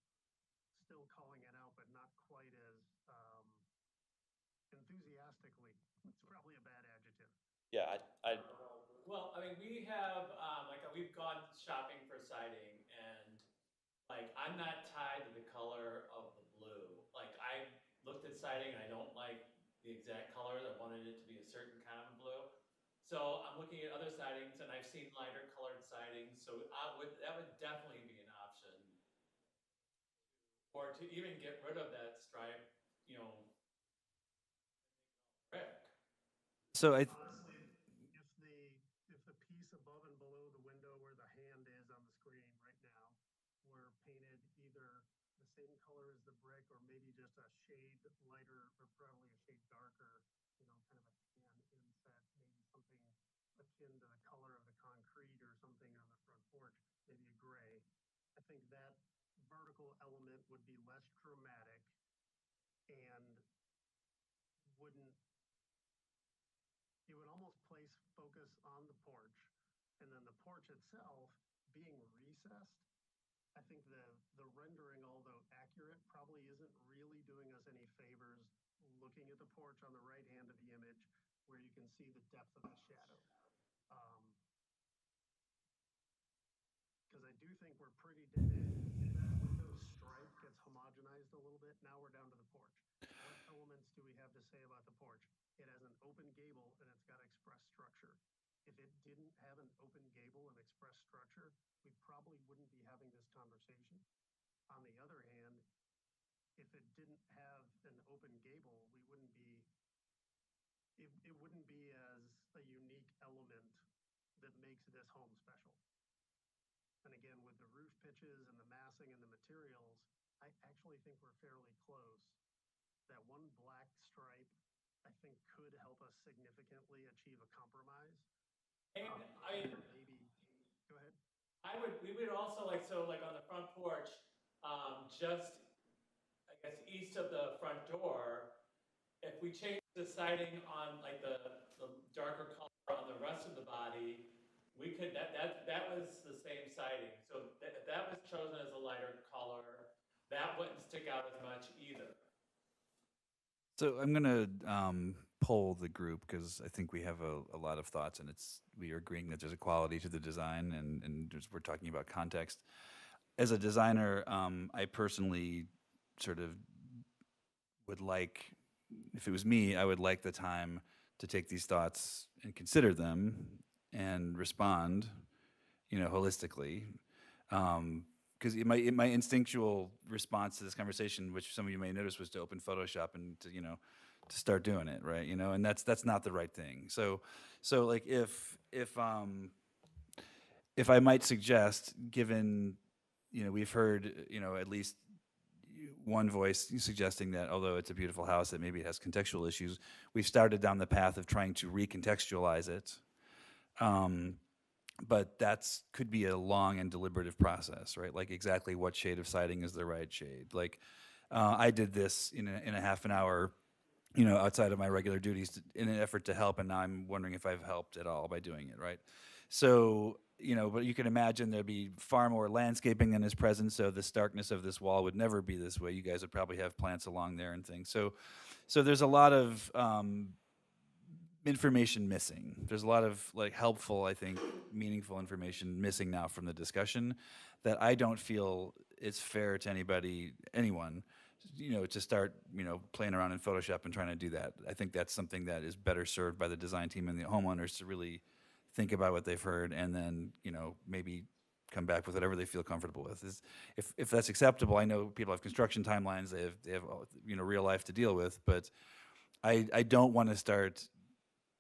still calling it out, but not quite as enthusiastically. It's probably a bad adjective. Yeah, I Well, I mean, we have, we've gone shopping for siding and like, I'm not tied to the color of the blue. Like, I looked at siding and I don't like the exact colors. I wanted it to be a certain kind of blue. So I'm looking at other sidings and I've seen lighter colored sidings, so that would definitely be an option. Or to even get rid of that stripe, you know, brick. So Honestly, if the piece above and below the window where the hand is on the screen right now were painted either the same color as the brick or maybe just a shade lighter or probably a shade darker, you know, kind of a tan inset, maybe something akin to the color of the concrete or something on the front porch, maybe a gray. I think that vertical element would be less dramatic and wouldn't it would almost place focus on the porch, and then the porch itself being recessed. I think the rendering, although accurate, probably isn't really doing us any favors looking at the porch on the right hand of the image where you can see the depth of the shadow. Because I do think we're pretty dead in. If that window stripe gets homogenized a little bit, now we're down to the porch. What elements do we have to say about the porch? It has an open gable and it's got express structure. If it didn't have an open gable and express structure, we probably wouldn't be having this conversation. On the other hand, if it didn't have an open gable, we wouldn't be, it wouldn't be as a unique element that makes this home special. And again, with the roof pitches and the massing and the materials, I actually think we're fairly close. That one black stripe, I think, could help us significantly achieve a compromise. And Maybe, go ahead. we would also like, so like on the front porch, just, I guess, east of the front door, if we change the siding on like the darker color on the rest of the body, we could, that was the same siding. So if that was chosen as a lighter color, that wouldn't stick out as much either. So I'm going to poll the group because I think we have a lot of thoughts, and we are agreeing that there's a quality to the design, and we're talking about context. As a designer, I personally sort of would like, if it was me, I would like the time to take these thoughts and consider them and respond, you know, holistically. Because my instinctual response to this conversation, which some of you may notice, was to open Photoshop and to, you know, to start doing it, right? You know, and that's not the right thing. So like if I might suggest, given, you know, we've heard, you know, at least one voice suggesting that although it's a beautiful house, that maybe it has contextual issues. We've started down the path of trying to recontextualize it. But that's could be a long and deliberative process, right? Like exactly what shade of siding is the right shade. Like I did this in a half an hour, you know, outside of my regular duties in an effort to help, and now I'm wondering if I've helped at all by doing it, right? So, you know, but you can imagine there'd be far more landscaping than is present, so the starkness of this wall would never be this way. You guys would probably have plants along there and things. So there's a lot of information missing. There's a lot of like helpful, I think, meaningful information missing now from the discussion that I don't feel it's fair to anyone, you know, to start, you know, playing around in Photoshop and trying to do that. I think that's something that is better served by the design team and the homeowners to really think about what they've heard and then, you know, maybe come back with whatever they feel comfortable with. If that's acceptable, I know people have construction timelines, they have real life to deal with, but I don't want to start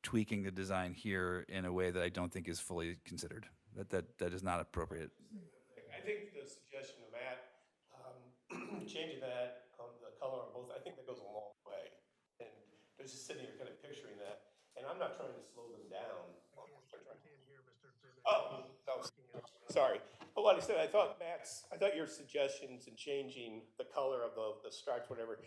tweaking the design here in a way that I don't think is fully considered. That is not appropriate. I think the suggestion of Matt, changing that on the color on both, I think that goes a long way. And just sitting here kind of picturing that, and I'm not trying to slow them down. I can't hear Mr. Dimmitt. Oh, no, sorry. But like I said, I thought your suggestions in changing the color of the stripes, whatever,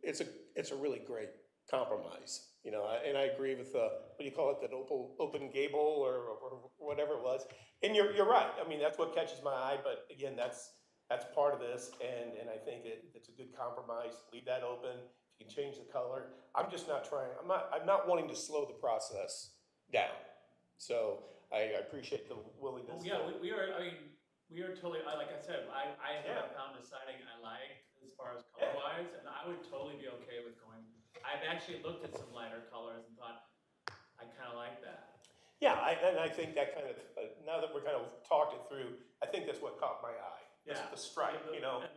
it's a really great compromise. And I agree with what do you call it, that open gable or whatever it was. And you're right. I mean, that's what catches my eye. But again, that's part of this, and I think it's a good compromise. Leave that open. You can change the color. I'm just not trying. I'm not wanting to slow the process down. So I appreciate the willingness. Well, yeah, we are, I mean, we are totally, like I said, I Yeah. haven't found a siding I like as far as color-wise, and I would totally be okay with going, I've actually looked at some lighter colors and thought, I kind of like that. Yeah, and I think that kind of, now that we're kind of talked it through, I think that's what caught my eye. Yeah. The stripe, And the contrast.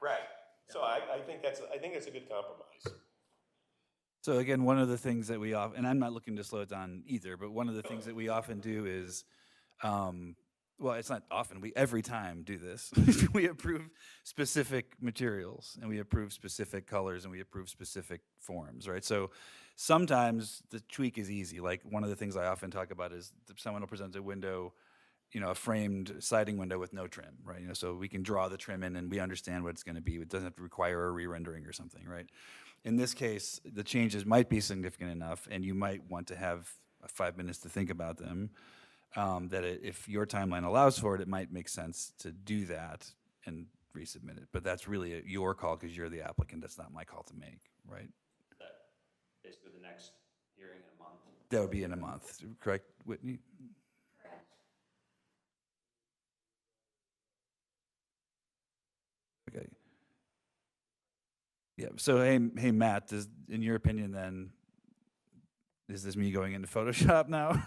Right. So I think that's a good compromise. So again, one of the things that we often, and I'm not looking to slow it down either, but one of the things that we often do is, well, it's not often, we every time do this. We approve specific materials, and we approve specific colors, and we approve specific forms, right? So sometimes the tweak is easy. Like one of the things I often talk about is someone will present a window, a framed siding window with no trim, right? So we can draw the trim in and we understand what it's going to be. It doesn't have to require a re-rendering or something, right? In this case, the changes might be significant enough, and you might want to have 5 minutes to think about them, if your timeline allows for it, it might make sense to do that and resubmit it. But that's really your call because you're the applicant. That's not my call to make, right? That basically the next hearing in a month. That would be in a month, correct, Whitney? Okay. Yeah, so hey Matt, in your opinion then, is this me going into Photoshop now?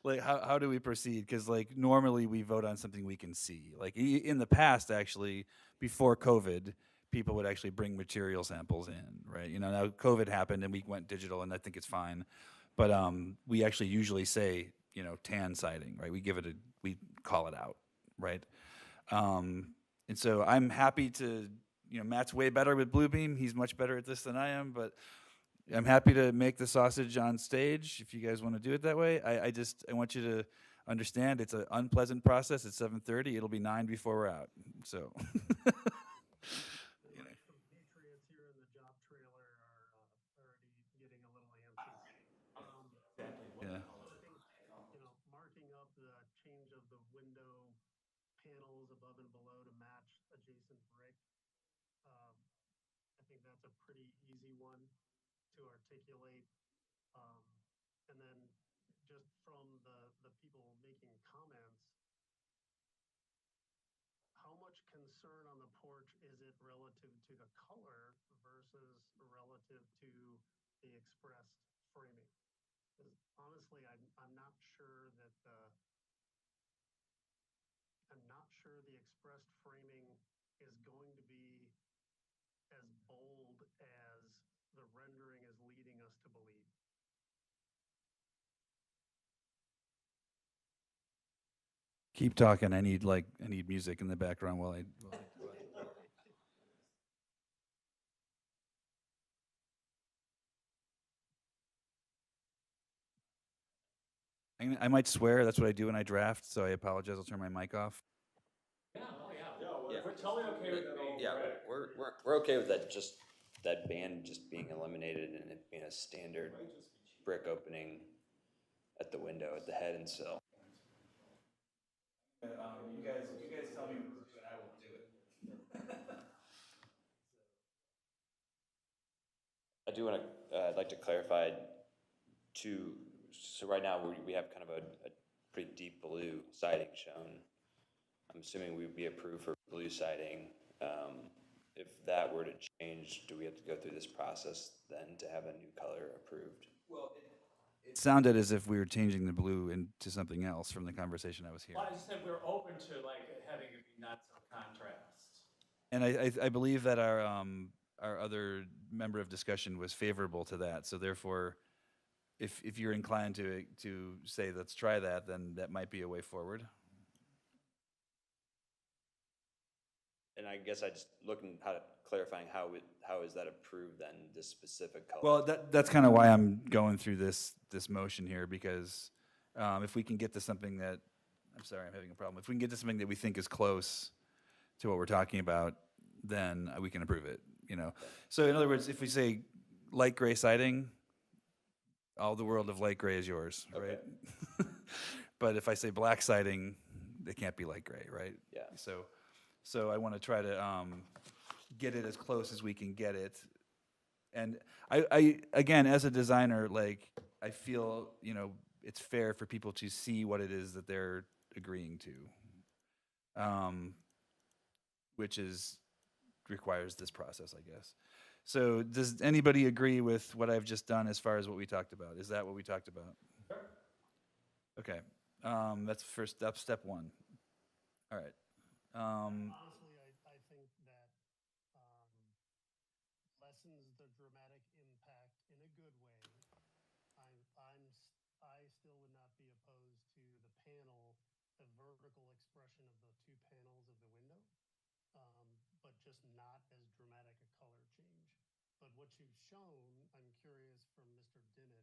Like, how do we proceed? Because like normally we vote on something we can see. Like in the past, actually, before COVID, people would actually bring material samples in, right? Now COVID happened and we went digital, and I think it's fine. But we actually usually say, tan siding, right? We call it out, right? And so I'm happy to, Matt's way better with Bluebeam. He's much better at this than I am, but I'm happy to make the sausage on stage if you guys want to do it that way. I want you to understand it's an unpleasant process. It's 7:30. It'll be 9 before we're out. So. Compatriots here in the job trailer are already getting a little antsy. Yeah. I think, marking up the change of the window panels above and below to match adjacent brick, I think that's a pretty easy one to articulate. And then just from the people making comments, how much concern on the porch is it relative to the color versus relative to the expressed framing? Because honestly, I'm not sure the expressed framing is going to be as bold as the rendering is leading us to believe. Keep talking. I need music in the background while I I might swear. That's what I do when I draft, so I apologize. I'll turn my mic off. Yeah, oh yeah. We're totally okay with that being Yeah, correct. we're okay with that, just that band just being eliminated and it being a standard brick opening at the window, at the head and sill. You guys tell me what to do and I will do it. I do want to, I'd like to clarify so right now we have kind of a pretty deep blue siding shown. I'm assuming we would be approved for blue siding. If that were to change, do we have to go through this process then to have a new color approved? Well, It sounded as if we were changing the blue into something else from the conversation I was hearing. Well, I just said we're open to like having it be not so contrast. And I believe that our other member of discussion was favorable to that. So therefore, if you're inclined to say, let's try that, then that might be a way forward. And I guess I just looking clarifying how is that approved then, this specific color? Well, that's kind of why I'm going through this motion here, because if we can get to something that, I'm sorry, I'm having a problem. If we can get to something that we think is close to what we're talking about, then we can approve it, you know? So in other words, if we say light gray siding, all the world of light gray is yours, right? But if I say black siding, it can't be light gray, right? Yeah. So I want to try to get it as close as we can get it. And I again, as a designer, like, I feel, you know, it's fair for people to see what it is that they're agreeing to, which requires this process, I guess. So does anybody agree with what I've just done as far as what we talked about? Is that what we talked about? Sure. Okay, that's first step one. All right. Honestly, I think that lessens the dramatic impact in a good way. I still would not be opposed to the panel, the vertical expression of the two panels of the window, but just not as dramatic a color change. But what you've shown, I'm curious from Mr. Dimmitt,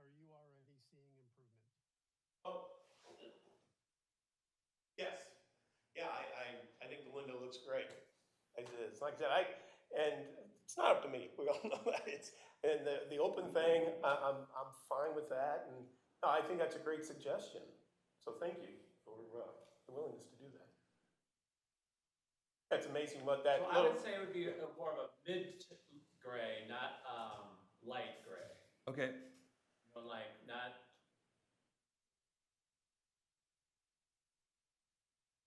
are you already seeing improvement? Oh, yes. Yeah, I think the window looks great. It's like I said, and it's not up to me. We all know that. And the open thing, I'm fine with that. And no, I think that's a great suggestion. So thank you for the willingness to do that. That's amazing what that So I would say it would be more of a mid gray, not light gray. Okay. You know, like not.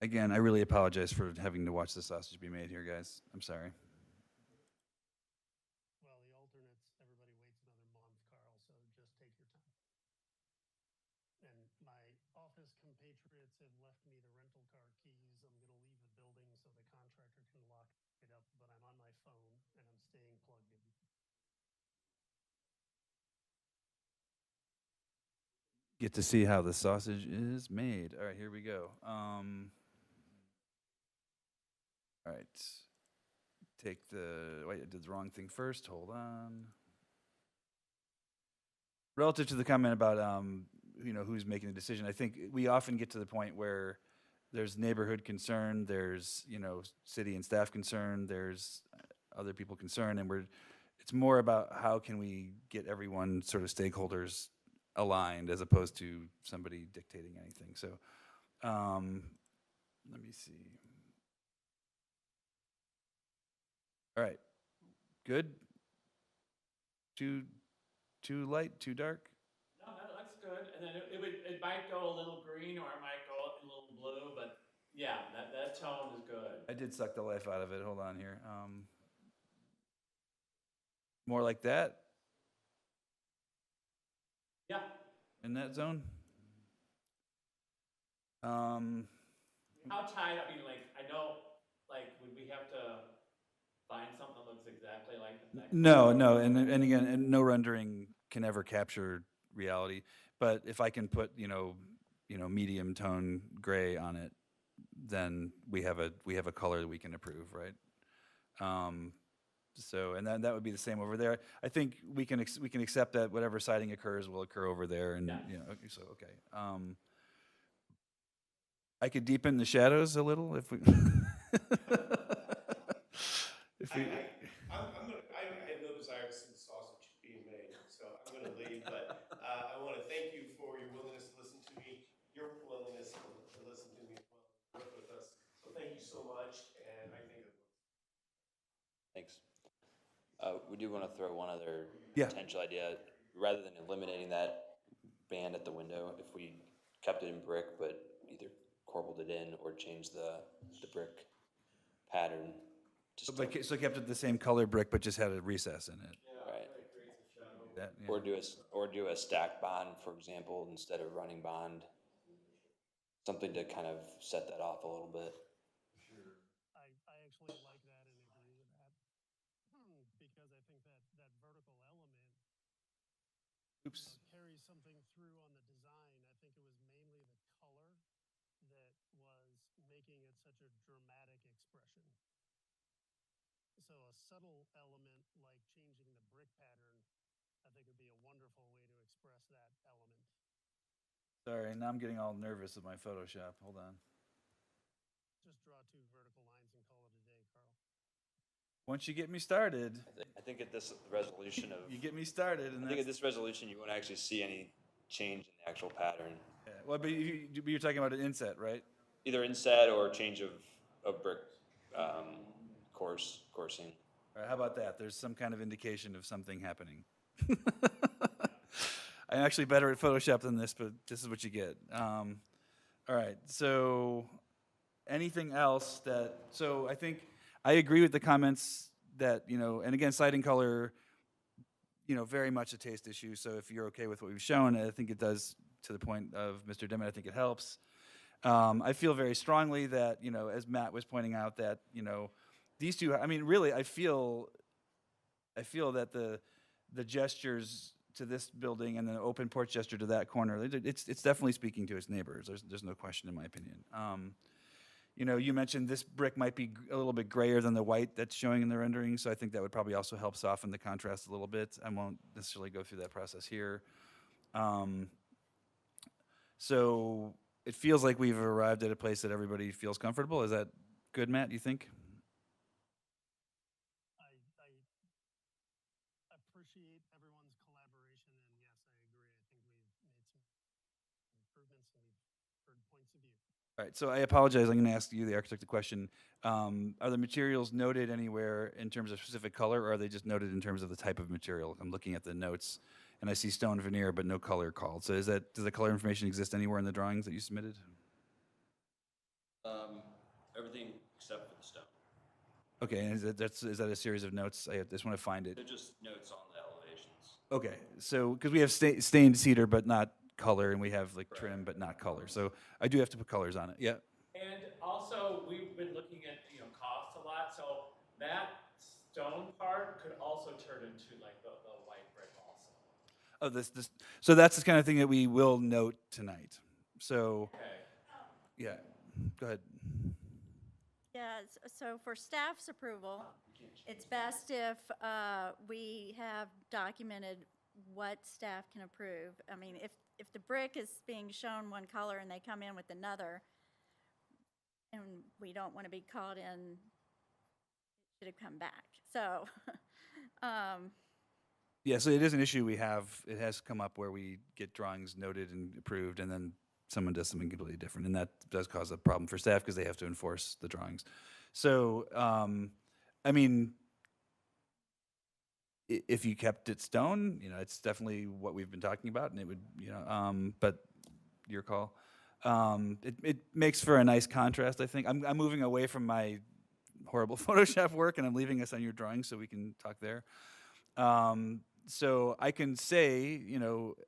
Again, I really apologize for having to watch the sausage be made here, guys. I'm sorry. Well, the alternates, everybody waits another month, Carl, so just take your time. And my office compatriots have left me the rental car keys. I'm going to leave the building so the contractor can lock it up, but I'm on my phone and I'm staying plugged in. Get to see how the sausage is made. All right, here we go. All right. Wait, I did the wrong thing first. Hold on. Relative to the comment about, you know, who's making the decision, I think we often get to the point where there's neighborhood concern, there's, you know, city and staff concern, there's other people concerned, and it's more about how can we get everyone, sort of stakeholders, aligned as opposed to somebody dictating anything. So let me see. All right, good. Too light, too dark? No, that looks good. And then it might go a little green or it might go a little blue, but yeah, that tone is good. I did suck the life out of it. Hold on here. More like that? Yeah. In that zone? How tight, I mean, like, I know, like, would we have to find something that looks exactly like the next? No, and again, and no rendering can ever capture reality. But if I can put, you know, medium tone gray on it, then we have a color that we can approve, right? So, and that would be the same over there. I think we can accept that whatever siding occurs will occur over there, and Yeah. you know, so okay. I could deepen the shadows a little if we. If we. I have no desire to see the sausage being made, so I'm gonna leave, but, I wanna thank you for your willingness to listen to me, your willingness to listen to me as well, work with us. So thank you so much, and I think it works. Thanks. We do want to throw one other Yeah. potential idea. Rather than eliminating that band at the window, if we kept it in brick, but either corbelled it in or changed the brick pattern to still, So kept it the same color brick, but just had a recess in it. right? that, yeah. Or do a stack bond, for example, instead of running bond. Something to kind of set that off a little bit. I actually like that and agree with that. Because I think that that vertical element, Oops. carries something through on the design. I think it was mainly the color that was making it such a dramatic expression. So a subtle element like changing the brick pattern, I think would be a wonderful way to express that element. Sorry, now I'm getting all nervous with my Photoshop. Hold on. Just draw two vertical lines and call it a day, Carl. Once you get me started, I think at this resolution of, you get me started, and I think at that's, this resolution, you won't actually see any change in the actual pattern. yeah. Well, but you're talking about an inset, right? Either inset or change of brick, coursing. All right, how about that? There's some kind of indication of something happening. I'm actually better at Photoshop than this, but this is what you get. All right, so anything else that, so I think I agree with the comments that, and again, siding color, very much a taste issue. So if you're okay with what we've shown, I think it does, to the point of Mr. Dimmitt, I think it helps. I feel very strongly that, as Matt was pointing out, that, these two, I mean, really, I feel that the gestures to this building and the open porch gesture to that corner, it's definitely speaking to its neighbors. There's no question, in my opinion. You mentioned this brick might be a little bit grayer than the white that's showing in the rendering, so I think that would probably also help soften the contrast a little bit. I won't necessarily go through that process here. So it feels like we've arrived at a place that everybody feels comfortable. Is that good, Matt, do you think? I appreciate everyone's collaboration, and yes, I agree. I think we've made some improvements and we've heard points of view. All right, so I apologize, I'm gonna ask you, the architect, a question. Are the materials noted anywhere in terms of specific color, or are they just noted in terms of the type of material? I'm looking at the notes, and I see stone veneer, but no color called. So does the color information exist anywhere in the drawings that you submitted? Everything except for the stone. Okay, and is that a series of notes? I just want to find it. They're just notes on the elevations. Okay, so, because we have stained cedar, but not color, and we have like trim, but not color. So I do have to put colors on it, yeah. And also, we've been looking at, cost a lot, so that stone part could also turn into like the white brick also. Oh, so that's the kind of thing that we will note tonight. So, Okay. yeah, go ahead. Yes, so for staff's approval, it's best if we have documented what staff can approve. I mean, if the brick is being shown one color and they come in with another, and we don't want to be caught in, it should have come back. So, Yeah, so it is an issue we have. It has come up where we get drawings noted and approved, and then someone does something completely different, and that does cause a problem for staff because they have to enforce the drawings. So, I mean, if you kept it stone, it's definitely what we've been talking about, and it would, but your call. It makes for a nice contrast, I think. I'm moving away from my horrible Photoshop work, and I'm leaving us on your drawings so we can talk there. So I can say,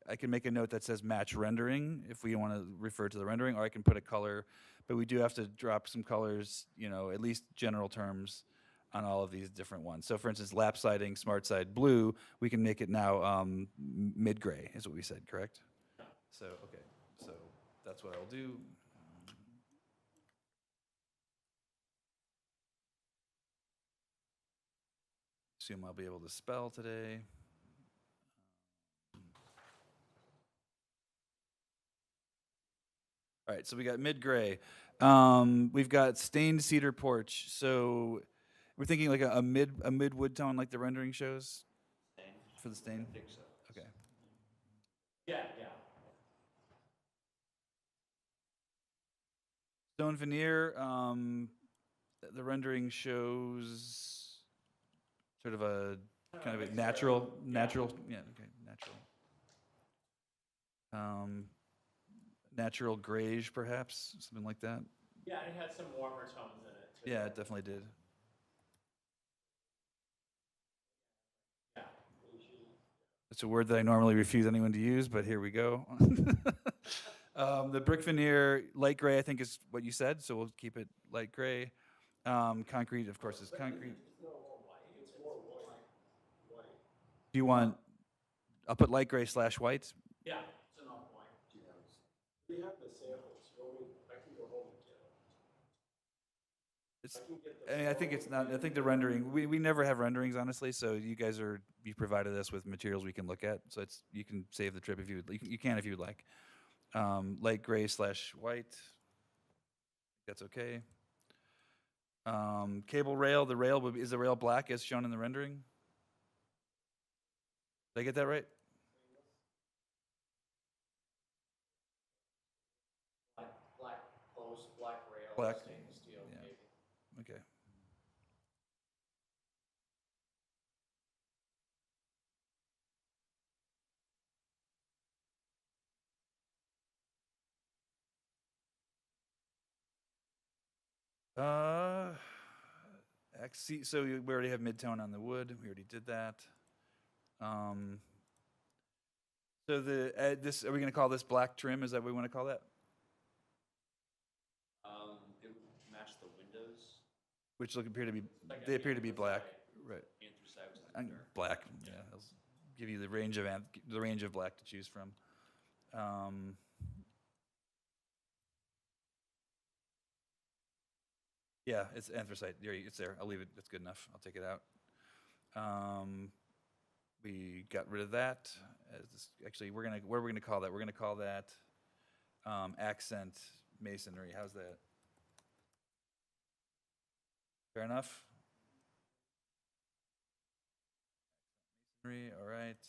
I can make a note that says match rendering if we want to refer to the rendering, or I can put a color, but we do have to drop some colors, at least general terms on all of these different ones. So for instance, lap siding, smart side blue, we can make it now mid-gray is what we said, correct? So, okay, so that's what I'll do. Assume I'll be able to spell today. All right, so we got mid-gray. We've got stained cedar porch. So we're thinking like a mid wood tone, like the rendering shows for the stain. I think so. Okay. Yeah. Stone veneer. The rendering shows sort of a kind of a natural. Yeah. Okay. Natural. Natural grayish, perhaps, something like that. Yeah, it had some warmer tones in it too. Yeah, it definitely did. Yeah. It's a word that I normally refuse anyone to use, but here we go. The brick veneer, light gray, I think is what you said, so we'll keep it light gray. Concrete, of course, is concrete. Do you want, I'll put light gray / white. Yeah, it's an off-white. We have the samples, you want me, I can go home and get them. It's, I mean, I think it's not, I think the rendering, we never have renderings, honestly, so you guys you provided us with materials we can look at, so it's, you can save the trip if you would, you can if you would like. Light gray / white, that's okay. Cable rail, the rail would be, is the rail black as shown in the rendering? Did I get that right? Black post, black rail, Black, stainless steel yeah. cable. Okay. So we already have midtone on the wood. We already did that. So this, are we going to call this black trim? Is that what we want to call that? It would match the windows. Which look appear to be, Like they a appear to be black, right? Anthracite was like dark. Black. Yeah, I'll give you the range of black to choose from. Yeah, it's anthracite. It's there. I'll leave it. That's good enough. I'll take it out. We got rid of that. Actually, what are we gonna call that? We're gonna call that accent masonry. How's that? Fair enough. Masonry. All right.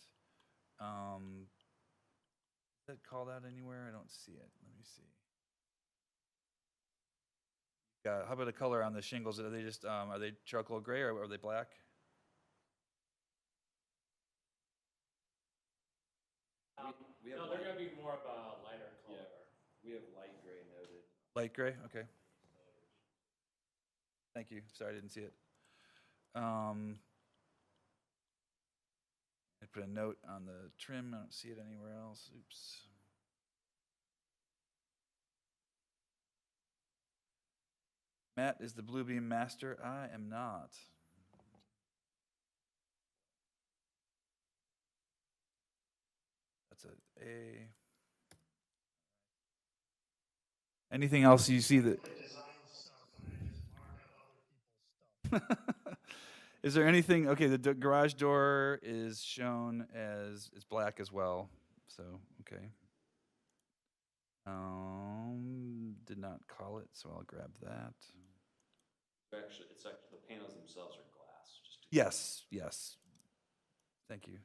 Is that called out anywhere? I don't see it. Let me see. How about the color on the shingles? Are they just are they charcoal gray or are they black? We have No, they're gonna be more of a lighter color. We have light gray noted. Light gray. Okay. Thank you. Sorry, I didn't see it. I put a note on the trim. I don't see it anywhere else. Oops. Matt is the Bluebeam master. I am not. That's a. Anything else you see that? Is there anything? Okay, the garage door is shown as black as well. So okay. Did not call it, so I'll grab that. Actually, it's actually the panels themselves are glass. Just to Yes, yes. Thank you.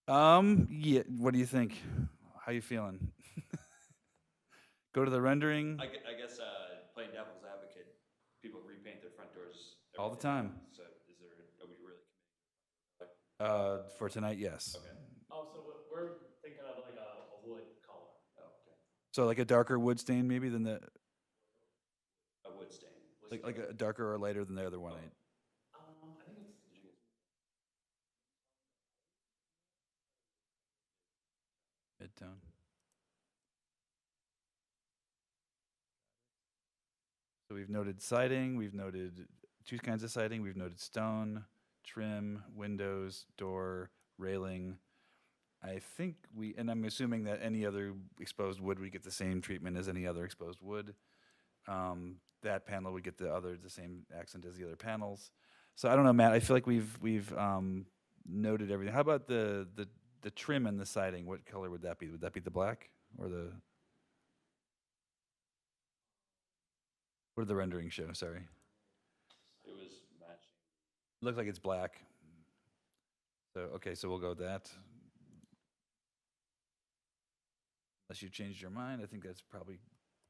Yeah. What do you think? How you feeling? Go to the rendering I guess playing devil's advocate, people repaint their front doors all the every time. day. So are we really committing? For tonight, yes. Okay. Oh, so we're thinking of like a wood color. Oh, okay. So like a darker wood stain maybe than the A wood stain. like a darker or lighter than the other one. I think it's. Midtone. So we've noted siding, we've noted two kinds of siding, we've noted stone, trim, windows, door, railing. I think and I'm assuming that any other exposed wood would get the same treatment as any other exposed wood. That panel would get the same accent as the other panels. So I don't know, Matt, I feel like we've noted everything. How about the trim and the siding? What color would that be? Would that be the black or the? What did the rendering show? Sorry. It was matching. Looks like it's black. So okay, so we'll go with that. Unless you changed your mind, I think that's probably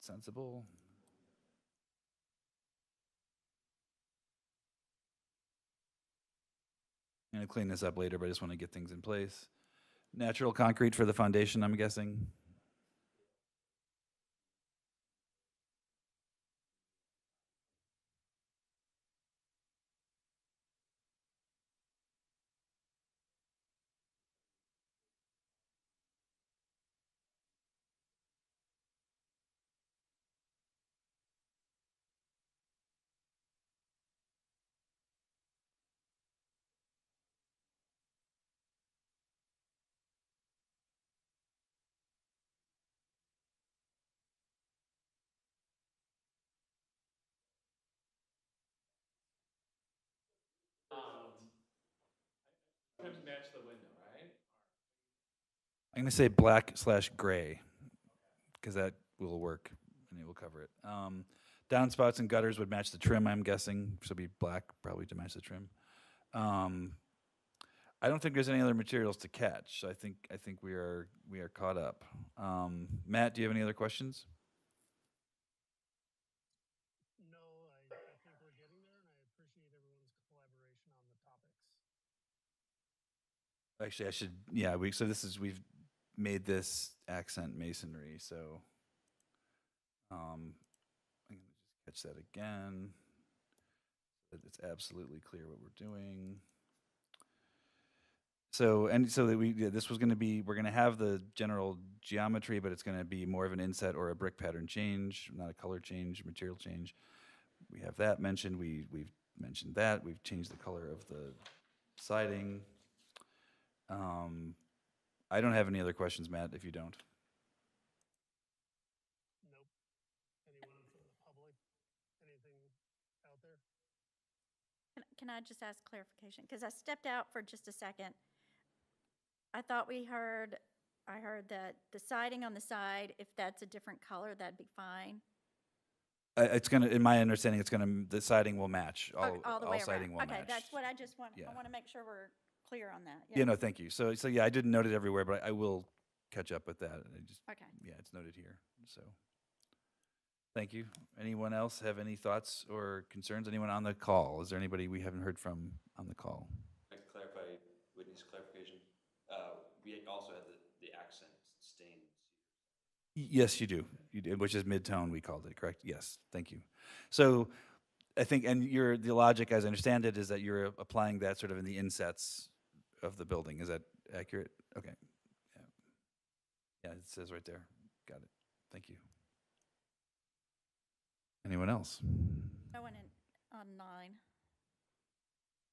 sensible. I'm gonna clean this up later, but I just want to get things in place. Natural concrete for the foundation, I'm guessing. trim match the window, right? I'm gonna say black/gray, because that will work and it will cover it. Downspouts and gutters would match the trim, I'm guessing, so it'd be black probably to match the trim. I don't think there's any other materials to catch, so I think we are caught up. Matt, do you have any other questions? No, I think we're getting there, and I appreciate everyone's collaboration on the topics. Actually, I should, yeah, we've made this accent masonry, so I'm gonna just catch that again. That it's absolutely clear what we're doing. So, and so that this was gonna be, we're gonna have the general geometry, but it's gonna be more of an inset or a brick pattern change, not a color change, material change. We have that mentioned, we've mentioned that, we've changed the color of the siding. I don't have any other questions, Matt, if you don't. Nope. Anyone from the public? Anything out there? Can I just ask clarification? Because I stepped out for just a second. I thought I heard that the siding on the side, if that's a different color, that'd be fine. It's gonna, in my understanding, the siding will match. All the way all siding around. will Okay, match. that's what I just want, Yeah. I want to make sure we're clear on that. Yeah, no, thank you. So yeah, I didn't note it everywhere, but I will catch up with that. Okay. Yeah, it's noted here, so. Thank you. Anyone else have any thoughts or concerns? Anyone on the call? Is there anybody we haven't heard from on the call? I can clarify Whitney's clarification. We also had the accent stained. Yes, you do. You did, which is mid-tone, we called it, correct? Yes, thank you. So I think, and the logic, as I understand it, is that you're applying that sort of in the insets of the building. Is that accurate? Okay. Yeah, yeah, it says right there. Got it. Thank you. Anyone else? No one online.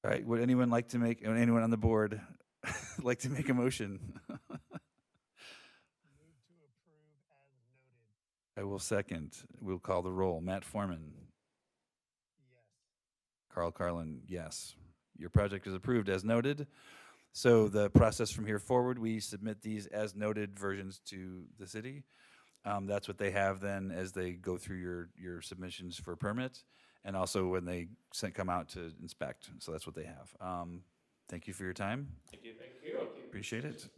All right, would anyone on the board like to make a motion? Move to approve as noted. I will second. We'll call the roll. Matt Foreman. Yes. Carl Carlin, yes. Your project is approved as noted. So the process from here forward, we submit these as noted versions to the city. That's what they have then as they go through your submissions for permit, and also when they come out to inspect. So that's what they have. Thank you for your time. Thank you. Thank you. Appreciate it.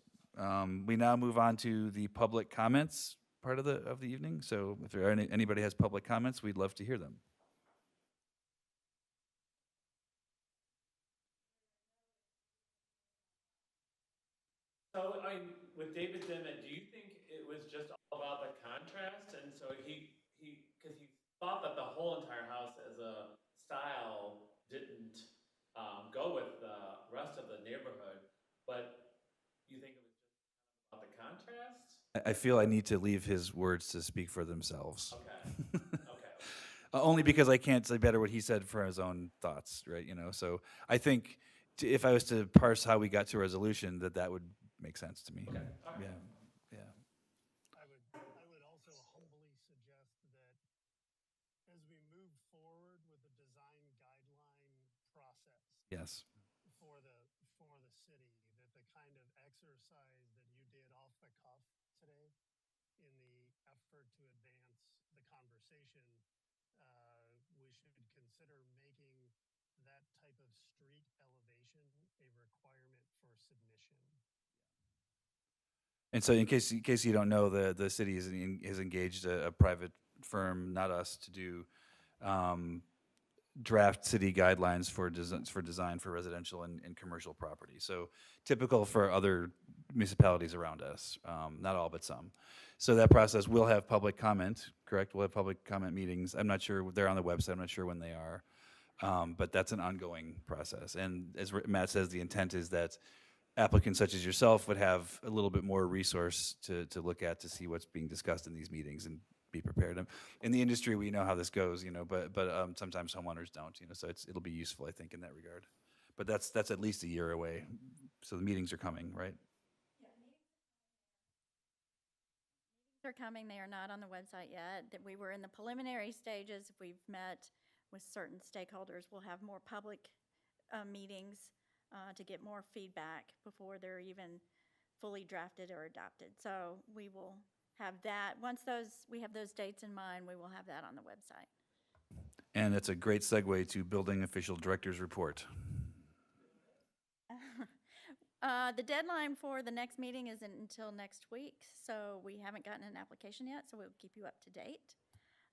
We now move on to the public comments part of the evening. So if there are anybody has public comments, we'd love to hear them. So, I mean, with David Dimmitt, do you think it was just all about the contrast? And so because he thought that the whole entire house as a style didn't go with the rest of the neighborhood, but you think it was just about the contrast? I feel I need to leave his words to speak for themselves. Okay, okay. Only because I can't say better what he said for his own thoughts, right? So I think if I was to parse how we got to a resolution, that would make sense to me. Okay, all right. Yeah. I would also humbly suggest that as we move forward with the design guideline process Yes. for the city, that the kind of exercise that you did off the cuff today in the effort to advance the conversation, we should consider making that type of street elevation a requirement for submission. And so in case you don't know, the city has engaged a private firm, not us, to do draft city guidelines for design for residential and commercial property. So typical for other municipalities around us, not all but some. So that process will have public comment, correct? We'll have public comment meetings. I'm not sure, they're on the website, I'm not sure when they are. But that's an ongoing process. And as Matt says, the intent is that applicants such as yourself would have a little bit more resource to look at to see what's being discussed in these meetings and be prepared. In the industry, we know how this goes, but sometimes homeowners don't, so it'll be useful, I think, in that regard. But that's at least a year away. So the meetings are coming, right? They're coming, they are not on the website yet. That we were in the preliminary stages. We've met with certain stakeholders. We'll have more public meetings to get more feedback before they're even fully drafted or adopted. So we will have that, once we have those dates in mind, we will have that on the website. And that's a great segue to building official director's report. The deadline for the next meeting isn't until next week, so we haven't gotten an application yet, so we'll keep you up to date.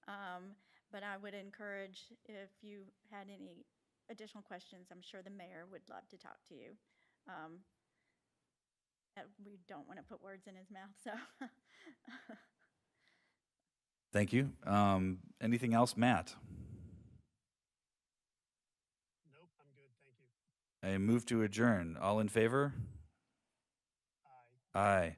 But I would encourage, if you had any additional questions, I'm sure the mayor would love to talk to you. We don't want to put words in his mouth, so. Thank you. Anything else, Matt? Nope, I'm good, thank you. I move to adjourn. All in favor? Aye. Aye.